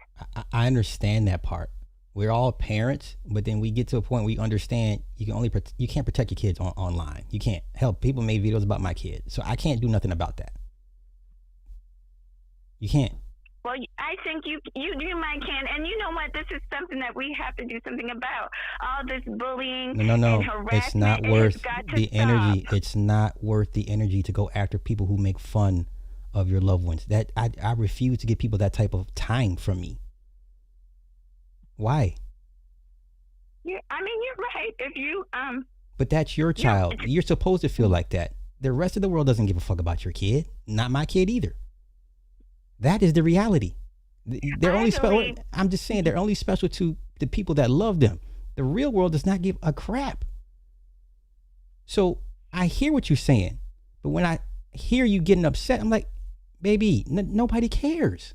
I understand that part. We're all parents, but then we get to a point where you understand you can't protect your kids online. You can't. Help people make videos about my kids, so I can't do nothing about that. You can't. Well, I think you might can, and you know what? This is something that we have to do something about. All this bullying No. and harassment. It's not worth the stop. energy. It's not worth the energy to go after people who make fun of your loved ones. That I refuse to give people that type of time from me. Why? You're right. If you But that's your child. You're supposed to feel like that. The rest of the world doesn't give a fuck about your kid. Not my kid either. That is the reality. They're only special. I'm just saying they're only special to the people that love them. The real world does not give a crap. So I hear what you're saying, but when I hear you getting upset, I'm like, baby, nobody cares.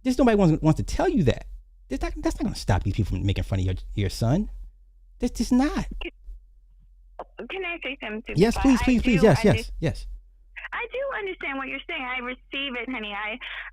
Just nobody wants to tell you that. That's not going to stop these people from making fun of your son. That's just not. Can I say something? Yes, please. Yes. I do understand what you're saying. I receive it, honey.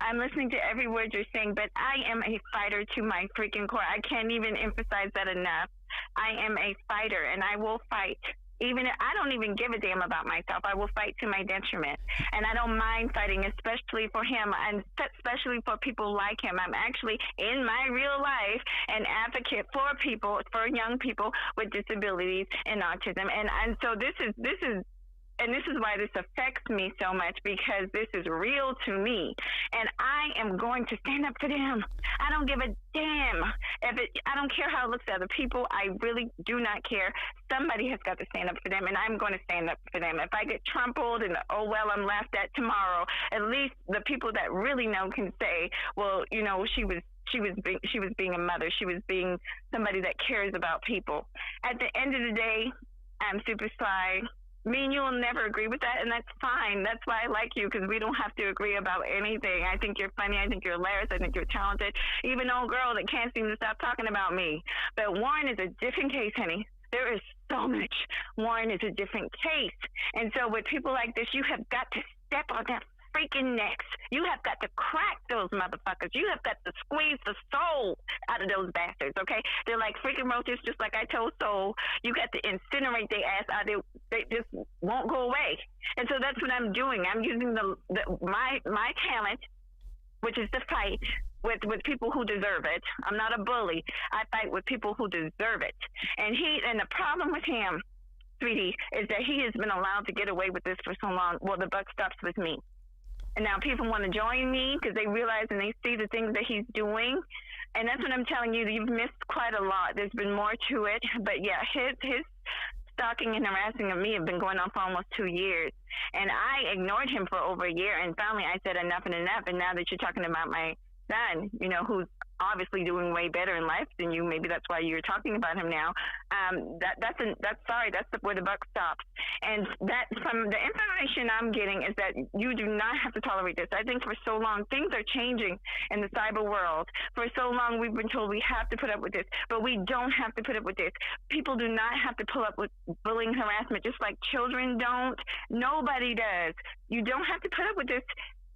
I'm listening to every word you're saying, but I am a fighter to my freaking core. I can't even emphasize that enough. I am a fighter, and I will fight. Even if I don't even give a damn about myself, I will fight to my detriment. And I don't mind fighting, especially for him and especially for people like him. I'm actually, in my real life, an advocate for young people with disabilities and autism. And so this is why this affects me so much, because this is real to me, and I am going to stand up for them. I don't give a damn I don't care how it looks to other people. I really do not care. Somebody has got to stand up for them, and I'm going to stand up for them. If I get trampled and I'm laughed at tomorrow, at least the people that really know can say, well, she was being a mother. She was being somebody that cares about people. At the end of the day, I'm Super Sly. Me and you will never agree with that, and that's fine. That's why I like you, because we don't have to agree about anything. I think you're funny. I think you're hilarious. I think you're talented. Even old girl that can't seem to stop talking about me. But Warren is a different case, honey. There is so much. Warren is a different case. And so with people like this, you have got to step on that freaking necks. You have got to crack those motherfuckers. You have got to squeeze the soul out of those bastards, okay? They're like freaking roaches, just like I told Soul. You got to incinerate their ass out. They just won't go away. And so that's what I'm doing. I'm using my talent, which is to fight with people who deserve it. I'm not a bully. I fight with people who deserve it. And the problem with him, sweetie, is that he has been allowed to get away with this for so long. Well, the buck stops with me. And now people want to join me because they realize and they see the things that he's doing. And that's what I'm telling you. You've missed quite a lot. There's been more to it. But yeah, his stalking and harassing of me have been going on for almost 2 years. And I ignored him for over a year. And finally I said enough and enough. And now that you're talking about my son, who's obviously doing way better in life than you, maybe that's why you're talking about him now. That's where the buck stops. And that, from the information I'm getting, is that you do not have to tolerate this. I think for so long things are changing in the cyber world. For so long we've been told we have to put up with this, but we don't have to put up with this. People do not have to put up with bullying, harassment, just like children don't. Nobody does. You don't have to put up with this,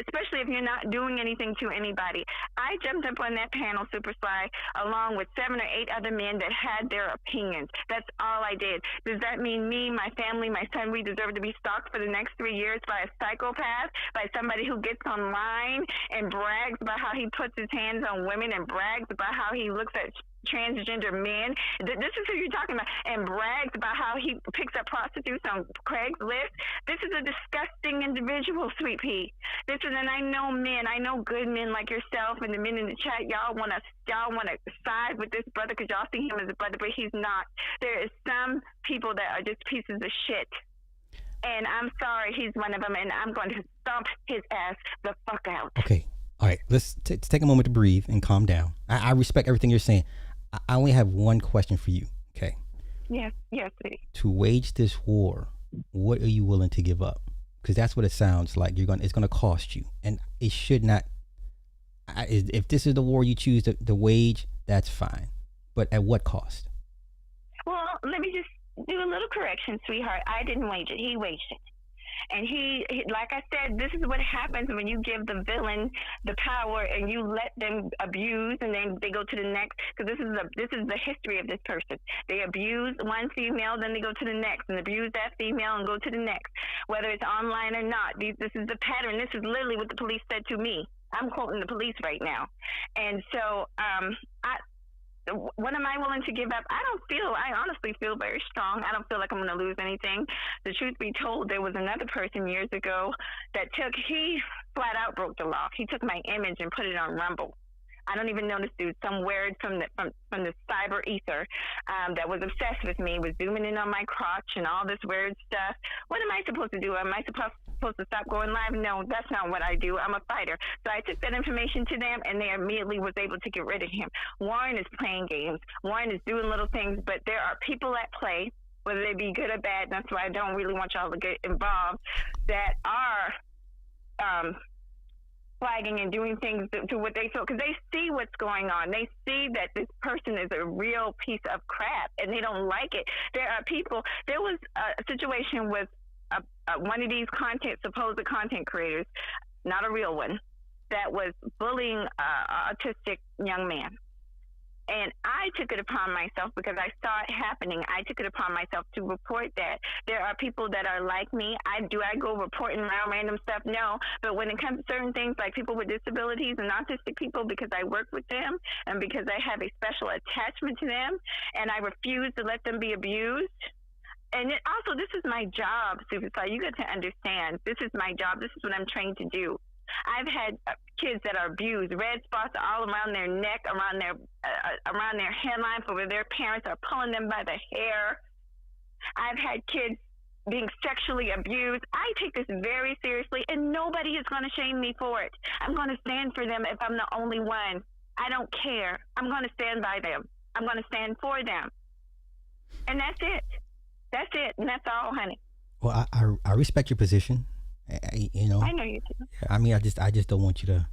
especially if you're not doing anything to anybody. I jumped up on that panel, Super Sly, along with 7 or 8 other men that had their opinions. That's all I did. Does that mean me, my family, my son, we deserve to be stalked for the next 3 years by a psychopath, by somebody who gets online and brags about how he puts his hands on women and brags about how he looks at transgender men? This is who you're talking about, and brags about how he picks up prostitutes on Craigslist. This is a disgusting individual, Sweet Pea. And I know men, I know good men like yourself and the men in the chat. Y'all want to side with this brother because y'all see him as a brother, but he's not. There is some people that are just pieces of shit. And I'm sorry, he's one of them, and I'm going to stomp his ass the fuck out. Okay. All right. Let's take a moment to breathe and calm down. I respect everything you're saying. I only have one question for you. Okay. Yes, please. To wage this war, what are you willing to give up? Because that's what it sounds like. It's going to cost you, and it should not. If this is the war you choose to wage, that's fine. But at what cost? Well, let me just do a little correction, sweetheart. I didn't wage it. He waged it. And he, like I said, this is what happens when you give the villain the power and you let them abuse, and then they go to the next. Because this is the history of this person. They abuse one female, then they go to the next, and abuse that female and go to the next, whether it's online or not. This is the pattern. This is literally what the police said to me. I'm quoting the police right now. And so, what am I willing to give up? I honestly feel very strong. I don't feel like I'm going to lose anything. The truth be told, there was another person years ago that he flat out broke the law. He took my image and put it on Rumble. I don't even know this dude. Some weird from the cyber ether that was obsessed with me, was zooming in on my crotch and all this weird stuff. What am I supposed to do? Am I supposed to stop going live? No, that's not what I do. I'm a fighter. So I took that information to them, and they immediately was able to get rid of him. Warren is playing games. Warren is doing little things, but there are people at play, whether they be good or bad. And that's why I don't really want y'all to get involved, that are flagging and doing things to what they feel, because they see what's going on. They see that this person is a real piece of crap, and they don't like it. There are people. There was a situation with one of these supposed content creators, not a real one, that was bullying an autistic young man. And I took it upon myself, because I saw it happening. I took it upon myself to report that. There are people that are like me. I go reporting around random stuff? No. But when it comes to certain things like people with disabilities and autistic people, because I work with them and because I have a special attachment to them, and I refuse to let them be abused. And also, this is my job, Superstar. You got to understand, this is my job. This is what I'm trained to do. I've had kids that are abused, red spots all around their neck, around their headline, for where their parents are pulling them by the hair. I've had kids being sexually abused. I take this very seriously, and nobody is going to shame me for it. I'm going to stand for them if I'm the only one. I don't care. I'm going to stand by them. I'm going to stand for them. And that's it. That's it. And that's all, honey. Well, I respect your position. You know, I know you do. I mean, I just don't want you to.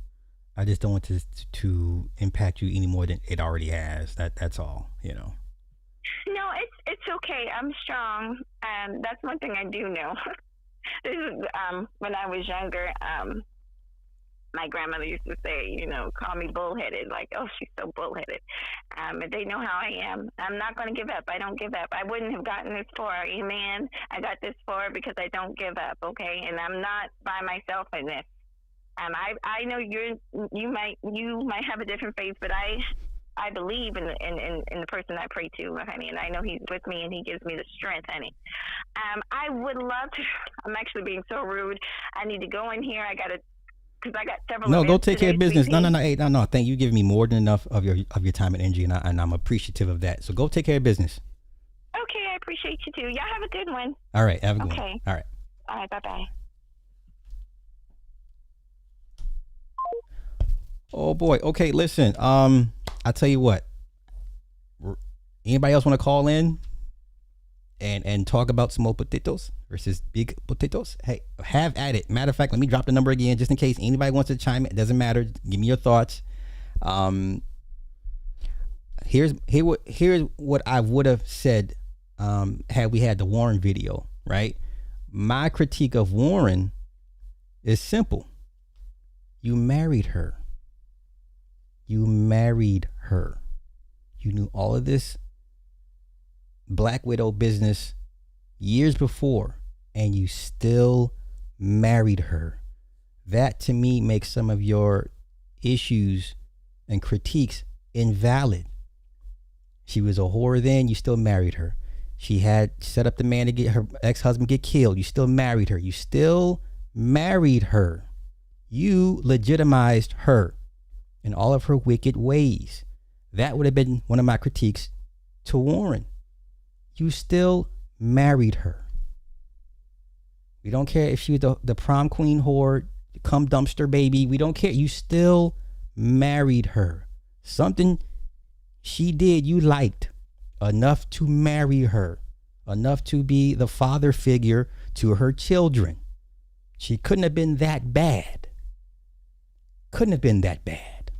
I just don't want to impact you any more than it already has. That's all. You know. No, it's okay. I'm strong. That's one thing I do know. This is when I was younger. My grandmother used to say, call me bullheaded. Like, oh, she's so bullheaded. But they know how I am. I'm not going to give up. I don't give up. I wouldn't have gotten this far. Amen. I got this far because I don't give up. Okay, and I'm not by myself in this. I know you might have a different faith, but I believe in the person I pray to, honey, and I know he's with me and he gives me the strength, honey. I would love to. I'm actually being so rude. I need to go in here. Because I got several. No, go take care of business. No. Hey, no. Thank you. Give me more than enough of your time and energy, and I'm appreciative of that. So go take care of business. Okay, I appreciate you too. Y'all have a good one. All right, have a good one. All right. All right. Bye. Oh boy. Okay, listen. I'll tell you what. Anybody else want to call in and talk about small potatoes versus big potatoes? Hey, have at it. Matter of fact, let me drop the number again just in case anybody wants to chime in. It doesn't matter. Give me your thoughts. Here's what I would have said had we had the Warren video, right? My critique of Warren is simple. You married her. You married her. You knew all of this Black Widow business years before, and you still married her. That to me makes some of your issues and critiques invalid. She was a whore then, you still married her. She had set up the man to get her ex-husband get killed. You still married her. You still married her. You legitimized her and all of her wicked ways. That would have been one of my critiques to Warren. You still married her. We don't care if she was the prom queen whore, cum dumpster baby. We don't care. You still married her. Something she did you liked enough to marry her, enough to be the father figure to her children. She couldn't have been that bad. Couldn't have been that bad.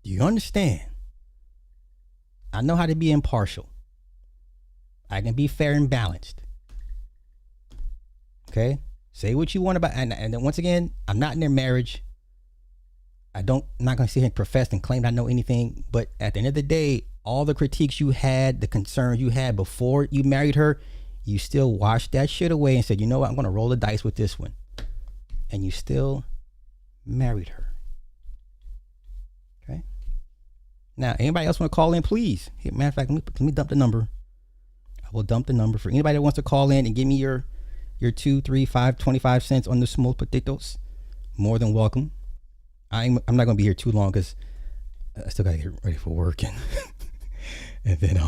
Do you understand? I know how to be impartial. I can be fair and balanced. Okay? Say what you want about, and then once again, I'm not in their marriage. I'm not going to sit here and profess and claim I know anything, but at the end of the day, all the critiques you had, the concerns you had before you married her, you still washed that shit away and said, you know what, I'm going to roll the dice with this one. And you still married her. Okay? Now, anybody else want to call in, please? Matter of fact, let me dump the number. I will dump the number for anybody that wants to call in and give me your 2, 3, 5, 25 cents on the small potatoes. More than welcome. I'm not going to be here too long because I still gotta get ready for work, and and then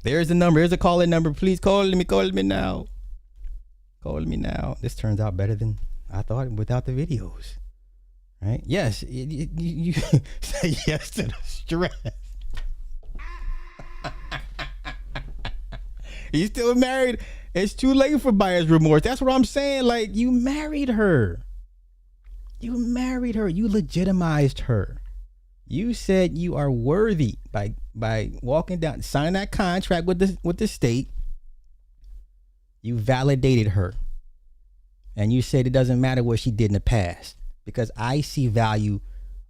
there's the number. Here's a call-in number. Please call me. Call me now. Call me now. This turns out better than I thought without the videos. Right? Yes, you say yes to the stress. You still married? It's too late for buyer's remorse. That's what I'm saying. Like, you married her. You married her. You legitimized her. You said you are worthy by walking down, signing that contract with the state. You validated her. And you said it doesn't matter what she did in the past, because I see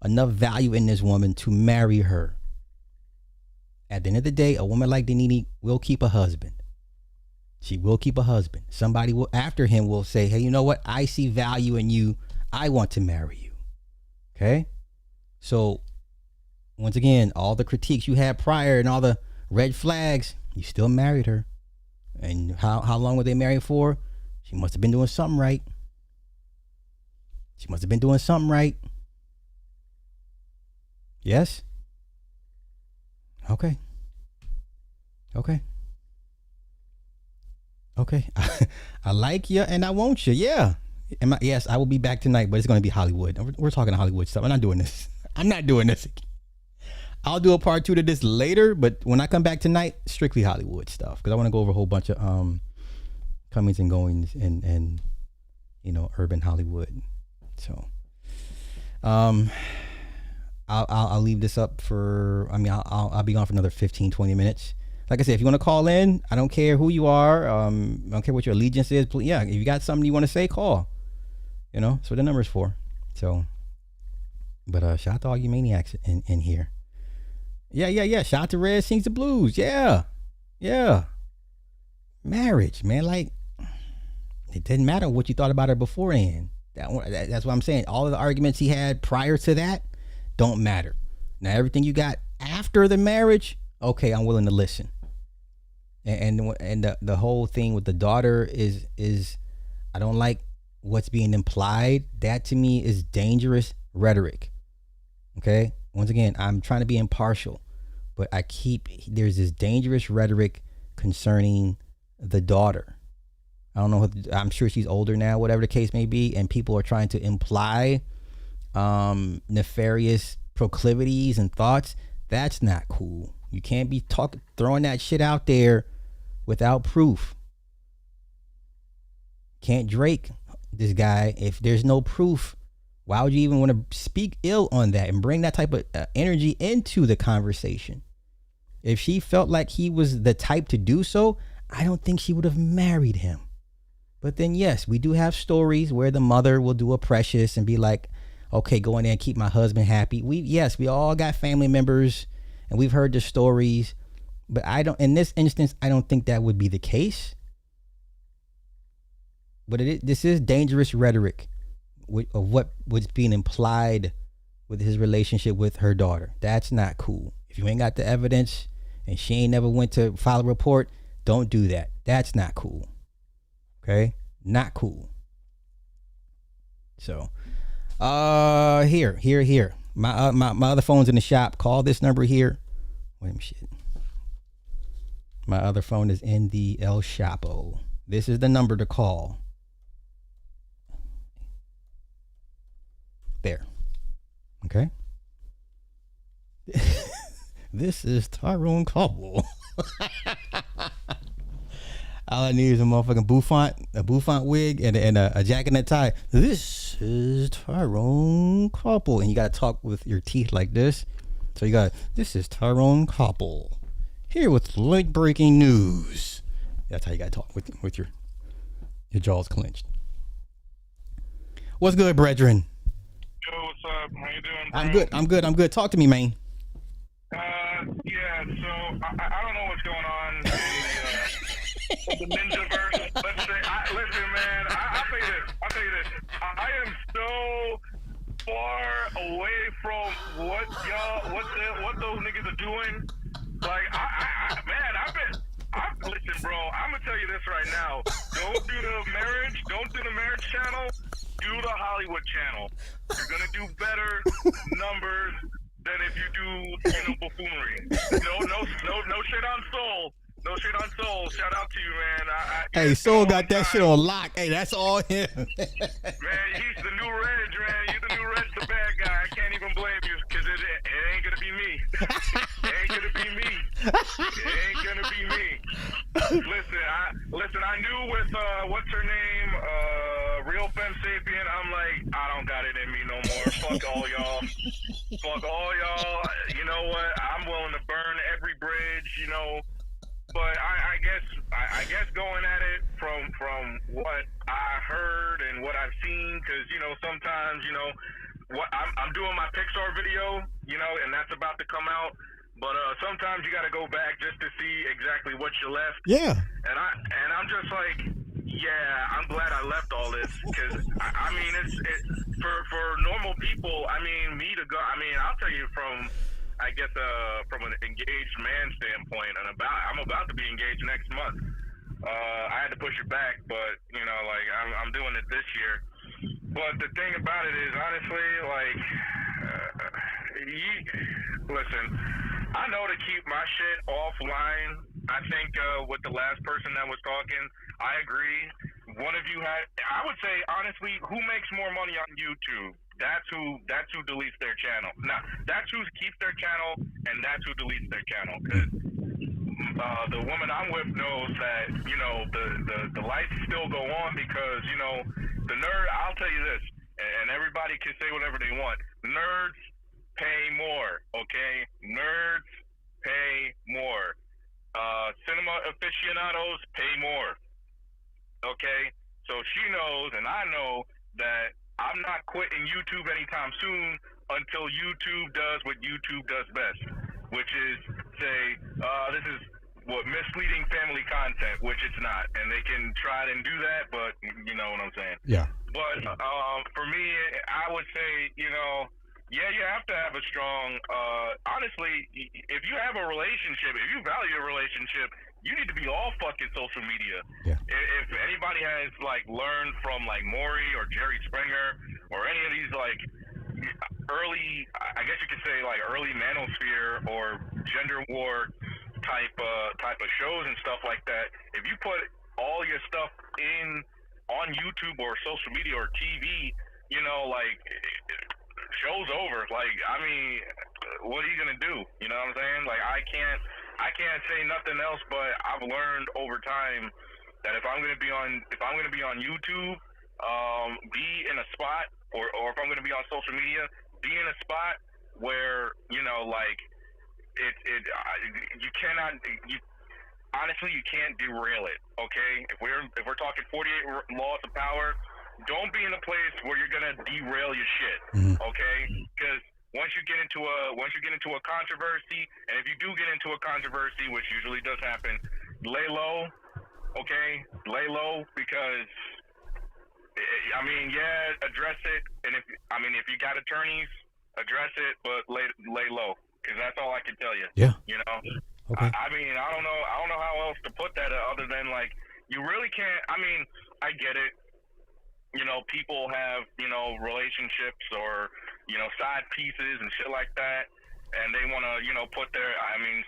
enough value in this woman to marry her. At the end of the day, a woman like Danini will keep a husband. She will keep a husband. Somebody will, after him, will say, hey, you know what? I see value in you. I want to marry you. Okay? So, once again, all the critiques you had prior and all the red flags, you still married her. And how long were they married for? She must have been doing something right. She must have been doing something right. Yes? Okay. Okay. Okay. I like you and I want you. Yeah. Yes, I will be back tonight, but it's going to be Hollywood. We're talking Hollywood stuff. I'm not doing this. I'm not doing this. I'll do a part 2 to this later, but when I come back tonight, strictly Hollywood stuff, because I want to go over a whole bunch of comings and goings and urban Hollywood. So I'll leave this up for, I'll be on for another 15-20 minutes. Like I said, if you want to call in, I don't care who you are, I don't care what your allegiance is, if you got something you want to say, call. That's what the number is for. So, but shout out to all you maniacs in here. Yeah. Shout out to Red Sings the Blues. Yeah. Marriage, man. Like, it didn't matter what you thought about her beforehand. That's what I'm saying. All of the arguments he had prior to that don't matter. Now, everything you got after the marriage, okay, I'm willing to listen. And the whole thing with the daughter is I don't like what's being implied. That to me is dangerous rhetoric. Okay? Once again, I'm trying to be impartial, but there's this dangerous rhetoric concerning the daughter. I don't know. I'm sure she's older now, whatever the case may be, and people are trying to imply nefarious proclivities and thoughts. That's not cool. You can't be throwing that shit out there without proof. Can't Drake this guy if there's no proof. Why would you even want to speak ill on that and bring that type of energy into the conversation? If she felt like he was the type to do so, I don't think she would have married him. But then, yes, we do have stories where the mother will do a precious and be like, okay, go in there and keep my husband happy. We all got family members and we've heard the stories, but in this instance, I don't think that would be the case. But this is dangerous rhetoric of what was being implied with his relationship with her daughter. That's not cool. If you ain't got the evidence and she ain't never went to file a report, don't do that. That's not cool. Okay? Not cool. So, here. My other phone's in the shop. Call this number here. Wait a minute, shit. My other phone is in the El Chapo. This is the number to call. There. Okay. This is Tyrone Cobble. All I need is a motherfucking bouffant wig and a jacket and a tie. This is Tyrone Cobble. And you got to talk with your teeth like this. So this is Tyrone Cobble. Here with late breaking news. That's how you got to talk with your jaws clenched. What's good, brethren? Yo, what's up? How you doing, bro? I'm good. Talk to me, man. Yeah, so I don't know what's going on in the Ninjaverse. Let's say, listen, man, I'll tell you this. I am so far away from what those niggas are doing. Like, listen, bro, I'm gonna tell you this right now. Don't do the marriage channel. Do the Hollywood channel. You're gonna do better numbers. if you do, buffoonery. No shit on Soul. No shit on Soul. Shout out to you, man. Hey, Soul got that shit on lock. Hey, that's all him. Man, he's the new Reg, man. You're the new Reg, the bad guy. I can't even blame you, because it ain't gonna be me. It ain't gonna be me. It ain't gonna be me. Listen, I knew with what's her name, Real Femme Sapien, I'm like, I don't got it in me no more. Fuck all y'all. Fuck all y'all. You know what? I'm willing to burn every bridge, But I guess going at it from what I heard and what I've seen, because sometimes what I'm doing my Pixar video, and that's about to come out. But sometimes you got to go back just to see exactly what you left. Yeah. And I'm just like, yeah, I'm glad I left all this, because I mean it's for normal people. I mean, me to go. I mean, I'll tell you from an engaged man standpoint, and I'm about to be engaged next month. I had to push it back, but I'm doing it this year. But the thing about it is, honestly, listen, I know to keep my shit offline. I think with the last person that was talking, I agree. One of you I would say, honestly, who makes more money on YouTube? That's who deletes their channel. Now, that's who keeps their channel, and that's who deletes their channel. Because the woman I'm with knows that the lights still go on, because the nerd. I'll tell you this, and everybody can say whatever they want. Nerds pay more. Okay, nerds pay more. Cinema aficionados pay more. Okay, so she knows, and I know that I'm not quitting YouTube anytime soon until YouTube does what YouTube does best, which is say, this is misleading family content, which it's not. And they can try and do that, but you know what I'm saying. Yeah. But for me, I would say, yeah, you have to have a strong, honestly, if you have a relationship, if you value a relationship, you need to be all fucking social media. Yeah. If anybody has learned from Maury or Jerry Springer or any of these early, I guess you could say early manosphere or gender war type of shows and stuff like that, if you put all your stuff on YouTube or social media or TV, show's over. I mean, what are you gonna do? You know what I'm saying? I can't say nothing else, but I've learned over time that if I'm gonna be on YouTube, be in a spot, or if I'm gonna be on social media, be in a spot where you cannot. Honestly, you can't derail it. Okay, if we're talking 48 laws of power, don't be in a place where you're gonna derail your shit. Okay, because once you get into a controversy, and if you do get into a controversy, which usually does happen, lay low. Okay, lay low, because address it. And if you got attorneys, address it, but lay low, because that's all I can tell you. Yeah. Okay. I don't know how else to put that other than you really can't. I get it. People have relationships or side pieces and shit like that, and they want to put their.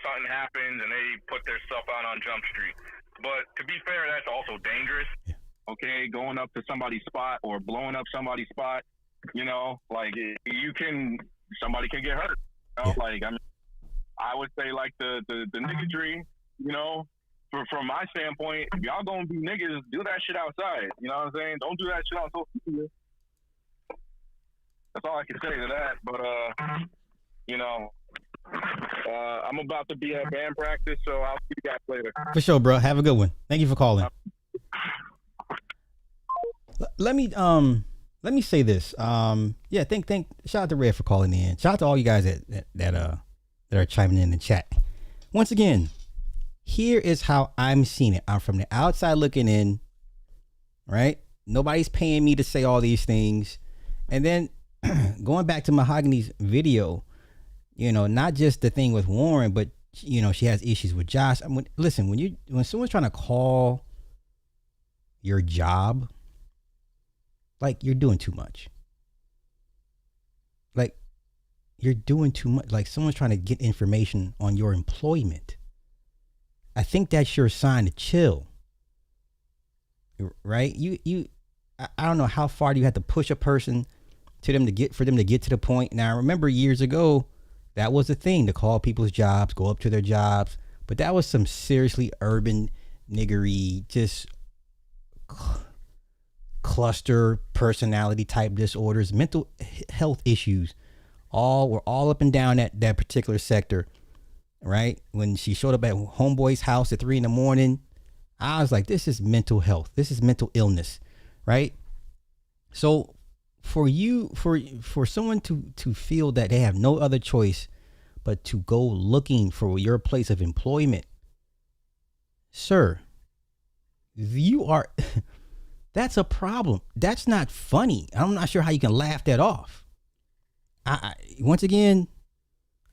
Something happens and they put their stuff out on Jump Street. But to be fair, that's also dangerous. Yeah. Okay, going up to somebody's spot or blowing up somebody's spot. Somebody can get hurt. Yeah. I would say the Ninjarey, from my standpoint, if y'all gonna be niggas, do that shit outside. You know what I'm saying? Don't do that shit on social media. That's all I can say to that. But I'm about to be at band practice, so I'll see you guys later. For sure, bro. Have a good one. Thank you for calling. Let me say this. Shout out to Red for calling in. Shout out to all you guys that are chiming in the chat. Once again, here is how I'm seeing it. I'm from the outside looking in, right? Nobody's paying me to say all these things. And then going back to Mahogany's video, not just the thing with Warren, but she has issues with Josh. Listen, when someone's trying to call your job, you're doing too much. you're doing too much. Like someone's trying to get information on your employment. I think that's your sign to chill. Right? I don't know how far do you have to push a person for them to get to the point. Now, I remember years ago, that was a thing to call people's jobs, go up to their jobs. But that was some seriously urban niggery, just cluster personality type disorders, mental health issues. Were all up and down that particular sector, right? When she showed up at homeboy's house at 3 a.m, I was like, this is mental health. This is mental illness, right? So for someone to feel that they have no other choice but to go looking for your place of employment, sir, that's a problem. That's not funny. I'm not sure how you can laugh that off. Once again,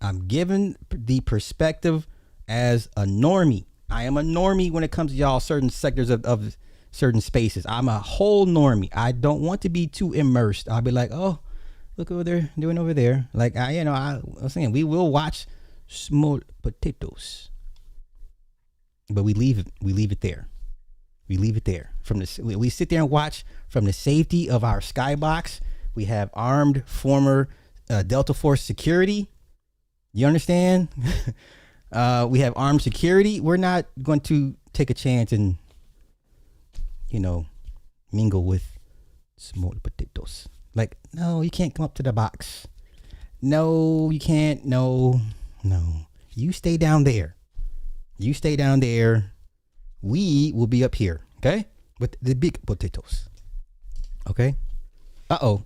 I'm giving the perspective as a normie. I am a normie when it comes to y'all certain sectors of certain spaces. I'm a whole normie. I don't want to be too immersed. I'll be like, oh, look what they're doing over there. Like I was saying, we will watch small potatoes, but we leave it there. We leave it there. We sit there and watch from the safety of our skybox. We have armed former Delta Force security. You understand? We have armed security. We're not going to take a chance and, mingle with small potatoes. Like, no, you can't come up to the box. No, you can't. No. You stay down there. We will be up here, okay? With the big potatoes. Okay? Uh-oh.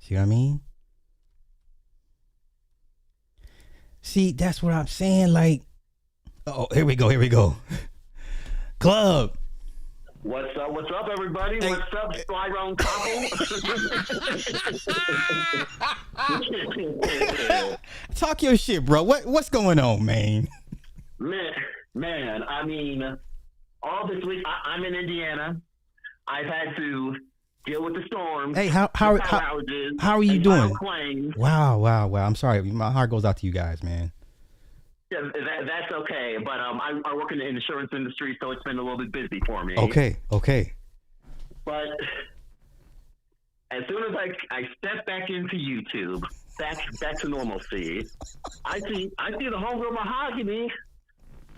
See what I mean? See, that's what I'm saying. Like, here we go. Club. What's up, everybody? Hey. What's up, Slyrone couple? Talk your shit, bro. What's going on, man? Man, I mean, all this week, I'm in Indiana. I've had to deal with the storms. Hey, how are you doing? Wow. I'm sorry. My heart goes out to you guys, man. Yeah, that's okay. But I work in the insurance industry, so it's been a little bit busy for me. Okay. But as soon as I step back into YouTube, back to normalcy, I see the homegirl Mahogany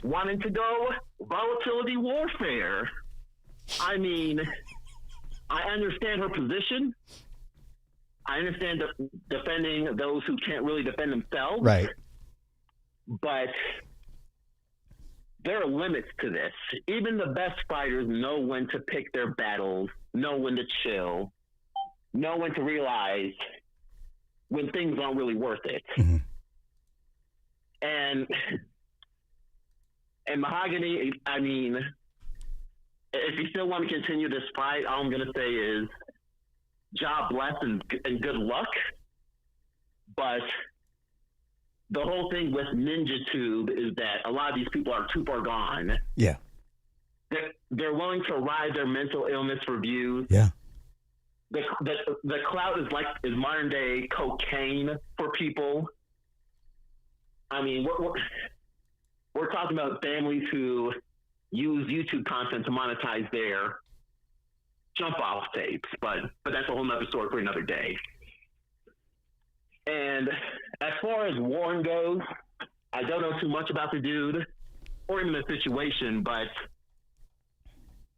wanting to go volatility warfare. I mean, I understand her position. I understand defending those who can't really defend themselves. Right. But there are limits to this. Even the best fighters know when to pick their battles, know when to chill, know when to realize when things aren't really worth it. Mm-hmm. And Mahogany, I mean, if you still want to continue this fight, all I'm going to say is job bless and good luck. But the whole thing with NinjaTube is that a lot of these people are too far gone. Yeah. They're willing to ride their mental illness for views. Yeah. The clout is modern day cocaine for people. I mean, we're talking about families who use YouTube content to monetize their jump off tapes, but that's a whole nother story for another day. And as far as Warren goes, I don't know too much about the dude or even the situation, but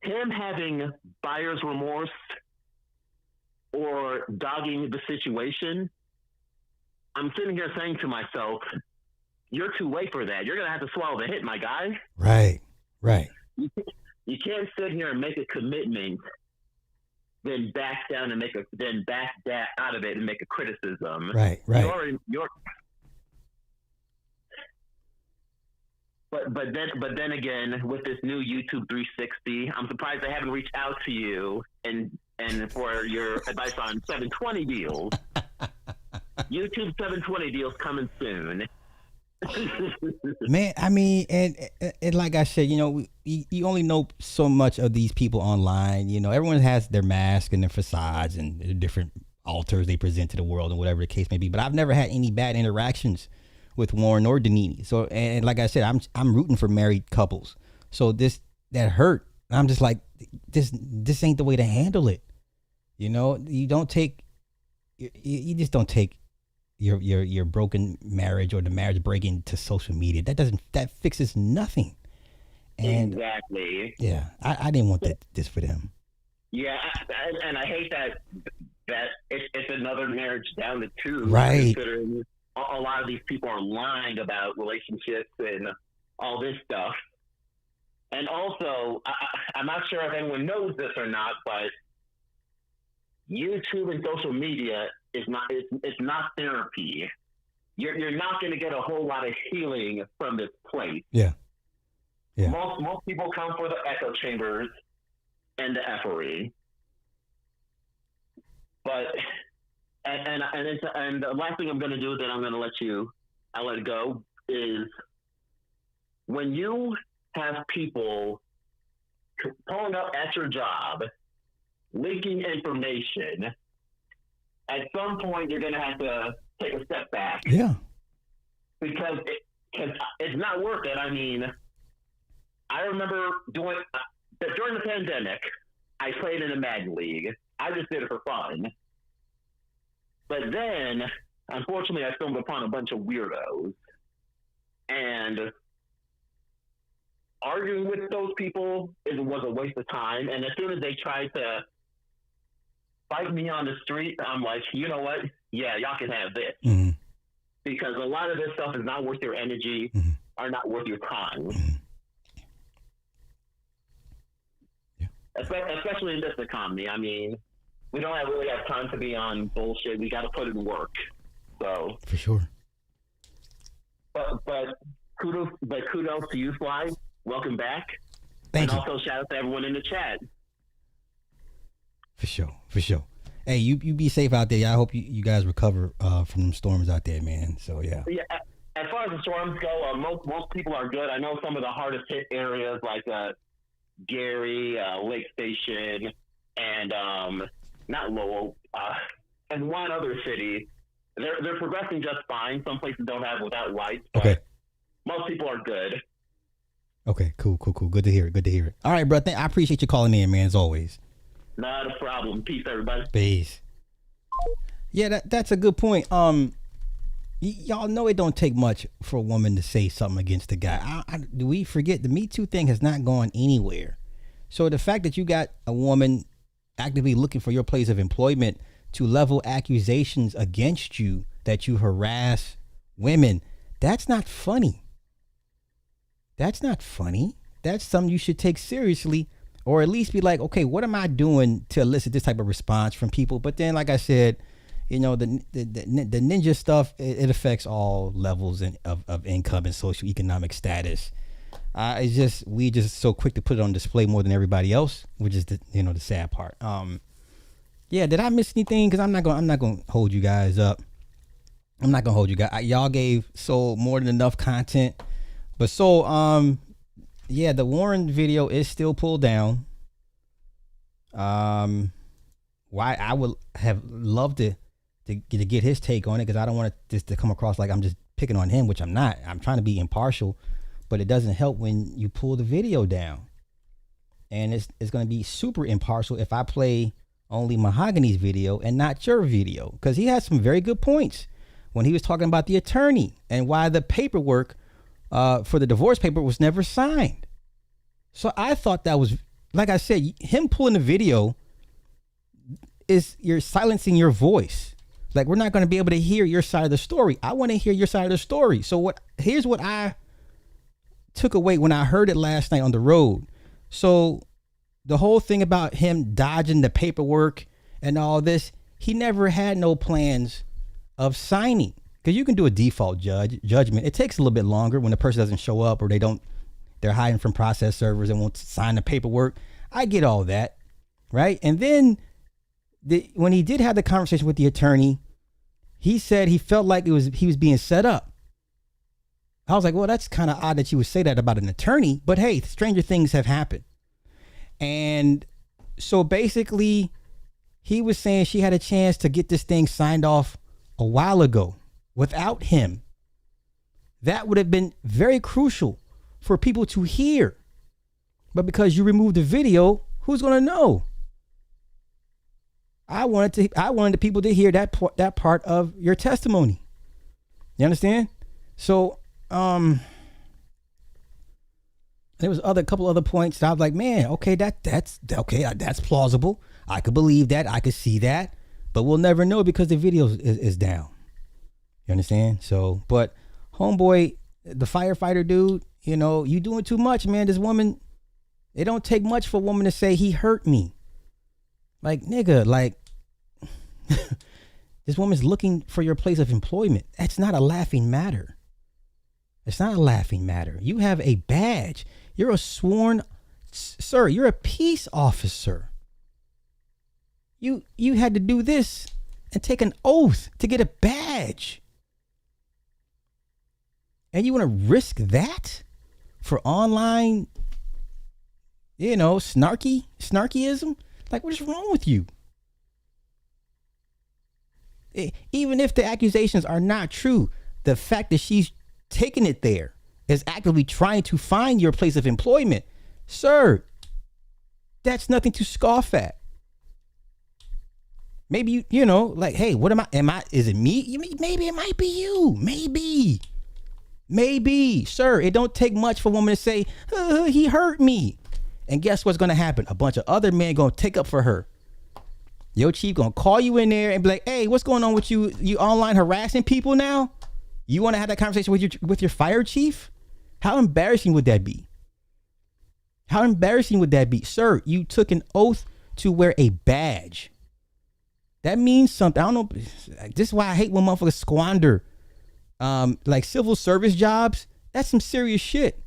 him having buyer's remorse or dogging the situation, I'm sitting here saying to myself, you're too late for that. You're going to have to swallow the hit, my guy. Right. You can't sit here and make a commitment, then back down and then back out of it and make a criticism. Right. But then again, with this new YouTube 360, I'm surprised they haven't reached out to you and for your advice on 720 deals. YouTube 720 deals coming soon. Man, I mean, and like I said, you only know so much of these people online. Everyone has their mask and their facades and their different altars they present to the world and whatever the case may be. But I've never had any bad interactions with Warren or Danini. So, and like I said, I'm rooting for married couples. So that hurt. I'm just like, this ain't the way to handle it. You know, you just don't take your broken marriage or the marriage breaking to social media. That fixes nothing. And exactly. Yeah, I didn't want this for them. Yeah, and I hate that it's another marriage down the tube. Right. Considering a lot of these people are lying about relationships and all this stuff. And also, I'm not sure if anyone knows this or not, but YouTube and social media it's not therapy. You're not going to get a whole lot of healing from this place. Yeah. Most people come for the echo chambers and the effery. But and the last thing I'm going to do, then I'm going to let it go, is when you have people pulling up at your job, leaking information, at some point you're going to have to take a step back. Yeah. Because it's not worth it. I mean, I remember during the pandemic, I played in a Madden League. I just did it for fun. But then, unfortunately, I stumbled upon a bunch of weirdos. And arguing with those people was a waste of time. And as soon as they tried to fight me on the street, I'm like, you know what? Yeah, y'all can have this. Mm-hmm. Because a lot of this stuff is not worth your energy or not worth your time. Especially in this economy. I mean, we don't really have time to be on bullshit. We got to put in work. So for sure. But kudos to you, Fly. Welcome back. Thank you. And also shout out to everyone in the chat. For sure. Hey, you be safe out there. I hope you guys recover from them storms out there, man. So yeah. Yeah. As far as the storms go, most people are good. I know some of the hardest hit areas like Gary, Lake Station, and not Lowell, and one other city. They're progressing just fine. Some places don't have without lights, but okay. Most people are good. Okay, cool. Good to hear it. All right, bro. I appreciate you calling in, man, as always. Not a problem. Peace, everybody. Peace. Yeah, that's a good point. Y'all know it don't take much for a woman to say something against a guy. Do we forget the Me Too thing has not gone anywhere? So the fact that you got a woman actively looking for your place of employment to level accusations against you that you harass women, that's not funny. That's something you should take seriously, or at least be like, okay, what am I doing to elicit this type of response from people? But then, like I said, you know, the ninja stuff, it affects all levels of income and socioeconomic status. We just so quick to put it on display more than everybody else, which is the sad part. Yeah, did I miss anything? Because I'm not gonna hold you guys up. Y'all gave Soul more than enough content, but yeah, the Warren video is still pulled down. Why I would have loved to get his take on it, because I don't want this to come across like I'm just picking on him, which I'm not. I'm trying to be impartial, but it doesn't help when you pull the video down. And it's going to be super impartial if I play only Mahogany's video and not your video, because he has some very good points when he was talking about the attorney and why the paperwork for the divorce paper was never signed. So I thought that was, like I said, him pulling the video is you're silencing your voice. Like, we're not going to be able to hear your side of the story. I want to hear your side of the story. So here's what I took away when I heard it last night on the road. So the whole thing about him dodging the paperwork and all this, he never had no plans of signing, because you can do a default judgment. It takes a little bit longer when the person doesn't show up, or they're hiding from process servers and won't sign the paperwork. I get all that, right? And then when he did have the conversation with the attorney, he said he felt like he was being set up. I was like, well, that's kind of odd that you would say that about an attorney, but hey, stranger things have happened. And so basically, He was saying she had a chance to get this thing signed off a while ago without him. That would have been very crucial for people to hear. But because you removed the video, who's going to know? I wanted the people to hear that part of your testimony. You understand? So, there was a couple other points that I was like, man, okay, that's plausible. I could believe that. I could see that. But we'll never know because the video is down. You understand? So, but homeboy, the firefighter dude, you doing too much, man. This woman, it don't take much for a woman to say he hurt me. Like, nigga, like, this woman's looking for your place of employment. That's not a laughing matter. It's not a laughing matter. You have a badge. You're a sworn, sir, you're a peace officer. You had to do this and take an oath to get a badge. And you want to risk that for online, snarkyism? Like, what is wrong with you? Even if the accusations are not true, the fact that she's taking it there is actively trying to find your place of employment. Sir, that's nothing to scoff at. Maybe like, hey, what is it me? Maybe it might be you. Maybe, sir, it don't take much for a woman to say, he hurt me. And guess what's going to happen? A bunch of other men going to take up for her. Your chief going to call you in there and be like, hey, what's going on with you? You online harassing people now? You want to have that conversation with your fire chief? How embarrassing would that be? Sir, you took an oath to wear a badge. That means something. I don't know. This is why I hate when motherfuckers squander like civil service jobs. That's some serious shit.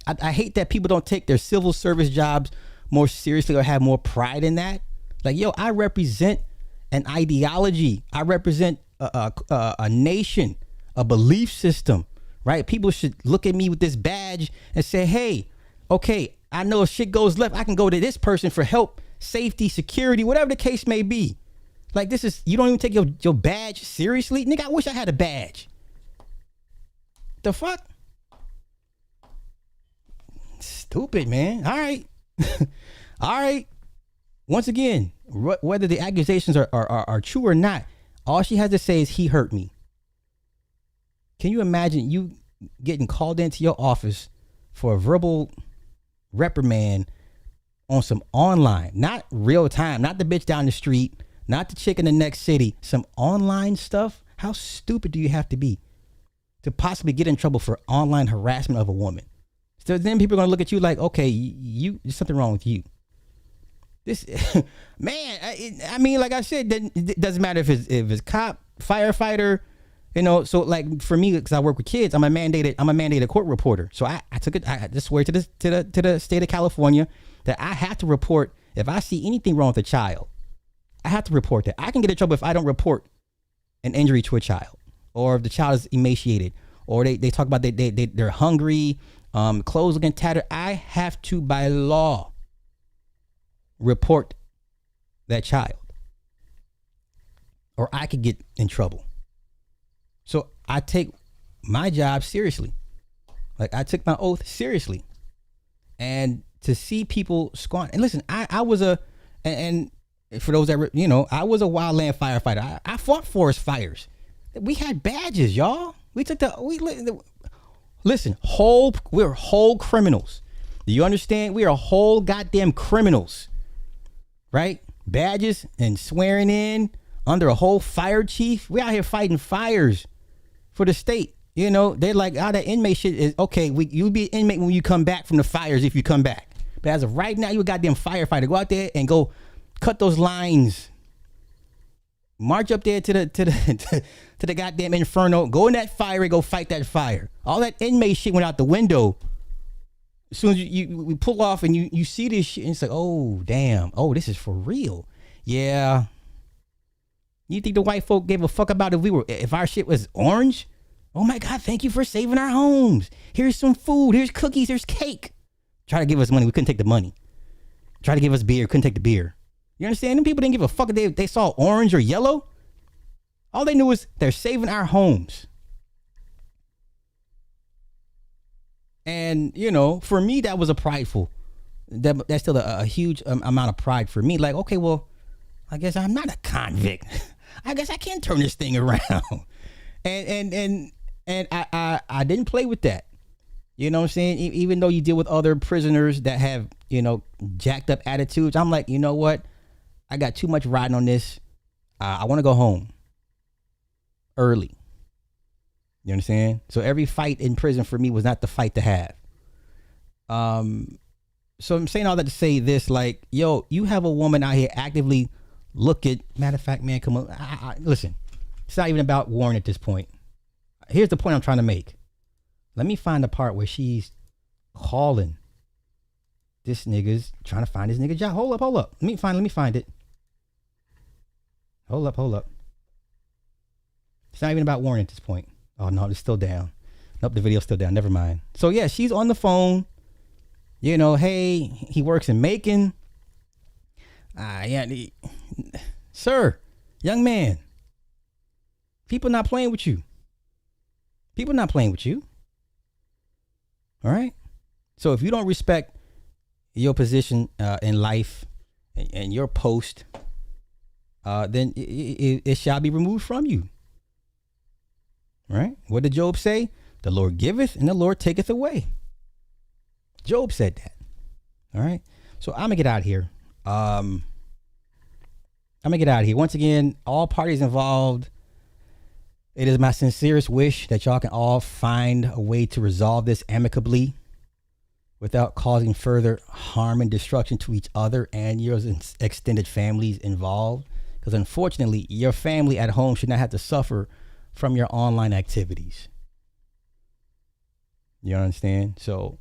I hate that people don't take their civil service jobs more seriously or have more pride in that. Like, yo, I represent an ideology. I represent a nation, a belief system, right? People should look at me with this badge and say, hey, okay, I know if shit goes left, I can go to this person for help, safety, security, whatever the case may be. Like, you don't even take your badge seriously? Nigga, I wish I had a badge. The fuck? Stupid, man. All right. All right. Once again, whether the accusations are true or not, all she has to say is he hurt me. Can you imagine you getting called into your office for a verbal reprimand on some online, not real time, not the bitch down the street, not the chick in the next city, some online stuff? How stupid do you have to be to possibly get in trouble for online harassment of a woman? So then people are going to look at you like, okay, there's something wrong with you. This, man, I mean, like I said, it doesn't matter if it's cop, firefighter, so like for me, because I work with kids, I'm a mandated court reporter. So I just swear to the state of California that I have to report if I see anything wrong with a child. I have to report that. I can get in trouble if I don't report an injury to a child, or if the child is emaciated, or they talk about they're hungry, clothes looking tattered. I have to, by law, report that child, or I could get in trouble. So I take my job seriously. Like, I took my oath seriously. And to see people squander, and listen, I was and for those that I was a wildland firefighter. I fought forest fires. We had badges, y'all. Listen, we're whole criminals. Do you understand? We are whole goddamn criminals. Right? Badges and swearing in under a whole fire chief. We out here fighting fires for the state. They're like, that inmate shit is okay. You'll be an inmate when you come back from the fires if you come back. But as of right now, you a goddamn firefighter. Go out there and go cut those lines. March up there to the goddamn inferno. Go in that fire and go fight that fire. All that inmate shit went out the window. As soon as we pull off and you see this shit, and it's like, oh, damn. Oh, this is for real. Yeah. You think the white folk gave a fuck about if our shit was orange? Oh my God, thank you for saving our homes. Here's some food. Here's cookies. Here's cake. Try to give us money. We couldn't take the money. Try to give us beer. Couldn't take the beer. You understand? Them people didn't give a fuck if they saw orange or yellow. All they knew is they're saving our homes. And, you know, for me, that was a prideful. That's still a huge amount of pride for me. Like, okay, well, I guess I'm not a convict. I guess I can turn this thing around. And I didn't play with that. You know what I'm saying? Even though you deal with other prisoners that have, you know, jacked up attitudes, I'm like, you know what? I got too much riding on this. I want to go home early. You understand? So every fight in prison for me was not the fight to have. So I'm saying all that to say this, like, yo, you have a woman out here actively matter of fact, man, come on. Listen, it's not even about Warren at this point. Here's the point I'm trying to make. Let me find the part where she's calling. This nigga's trying to find his nigga job. Hold up. Let me find it. Hold up. It's not even about Warren at this point. Oh no, it's still down. Nope, the video's still down. Never mind. So yeah, she's on the phone. You know, hey, he works in Macon. Sir, young man. People not playing with you. All right. So if you don't respect your position in life and your post, then it shall be removed from you. Right? What did Job say? The Lord giveth and the Lord taketh away. Job said that. All right. So I'm gonna get out of here. Once again, all parties involved. It is my sincerest wish that y'all can all find a way to resolve this amicably without causing further harm and destruction to each other and your extended families involved. Because unfortunately, your family at home should not have to suffer from your online activities. You understand? So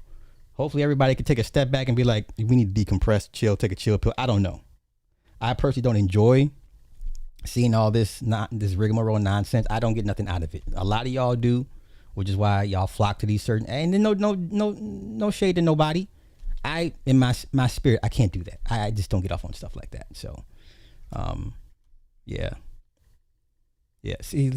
hopefully everybody can take a step back and be like, we need to decompress, chill, take a chill pill. I don't know. I personally don't enjoy seeing all this rigmarole nonsense. I don't get nothing out of it. A lot of y'all do, which is why y'all flock to these certain, and then no shade to nobody. In my spirit, I can't do that. I just don't get off on stuff like that. So, yeah. See,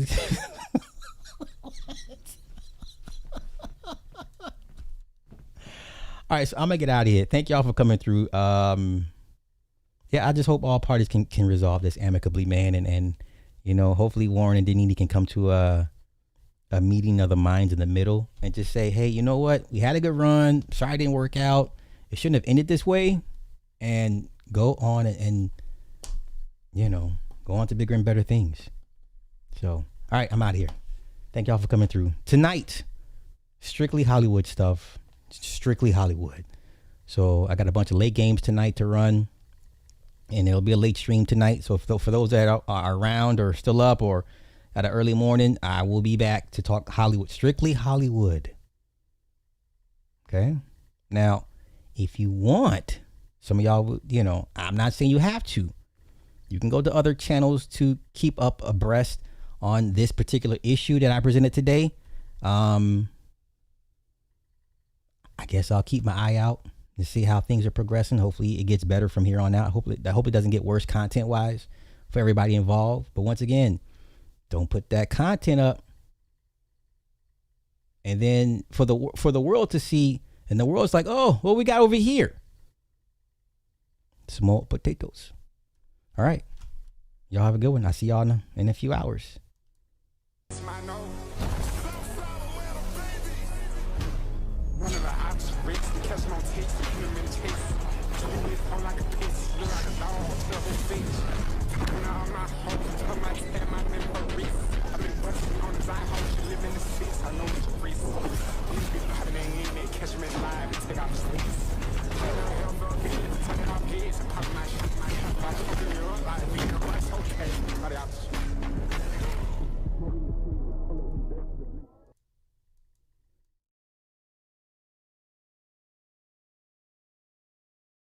all right, so I'm gonna get out of here. Thank y'all for coming through. Yeah, I just hope all parties can resolve this amicably, man, and you know, hopefully Warren and Denini can come to a meeting of the minds in the middle and just say, hey, you know what? We had a good run. Sorry it didn't work out. It shouldn't have ended this way, and go on and you know, go on to bigger and better things. So, all right, I'm out of here. Thank y'all for coming through. Tonight, strictly Hollywood stuff. Strictly Hollywood. So I got a bunch of late games tonight to run, and it'll be a late stream tonight. So for those that are around or still up or at an early morning, I will be back to talk Hollywood. Strictly Hollywood. Okay? Now, if you want, some of y'all, you know, I'm not saying you have to. You can go to other channels to keep up abreast on this particular issue that I presented today. I guess I'll keep my eye out to see how things are progressing. Hopefully it gets better from here on out. I hope it doesn't get worse content wise for everybody involved. But once again, don't put that content up and then for the world to see, and the world's like, oh, what we got over here? Small potatoes. All right. Y'all have a good one. I'll see y'all in a few hours. One of the ops rates to catch them on tape, put them in chase. Do it on like a piss, look like a dog, stuff in face.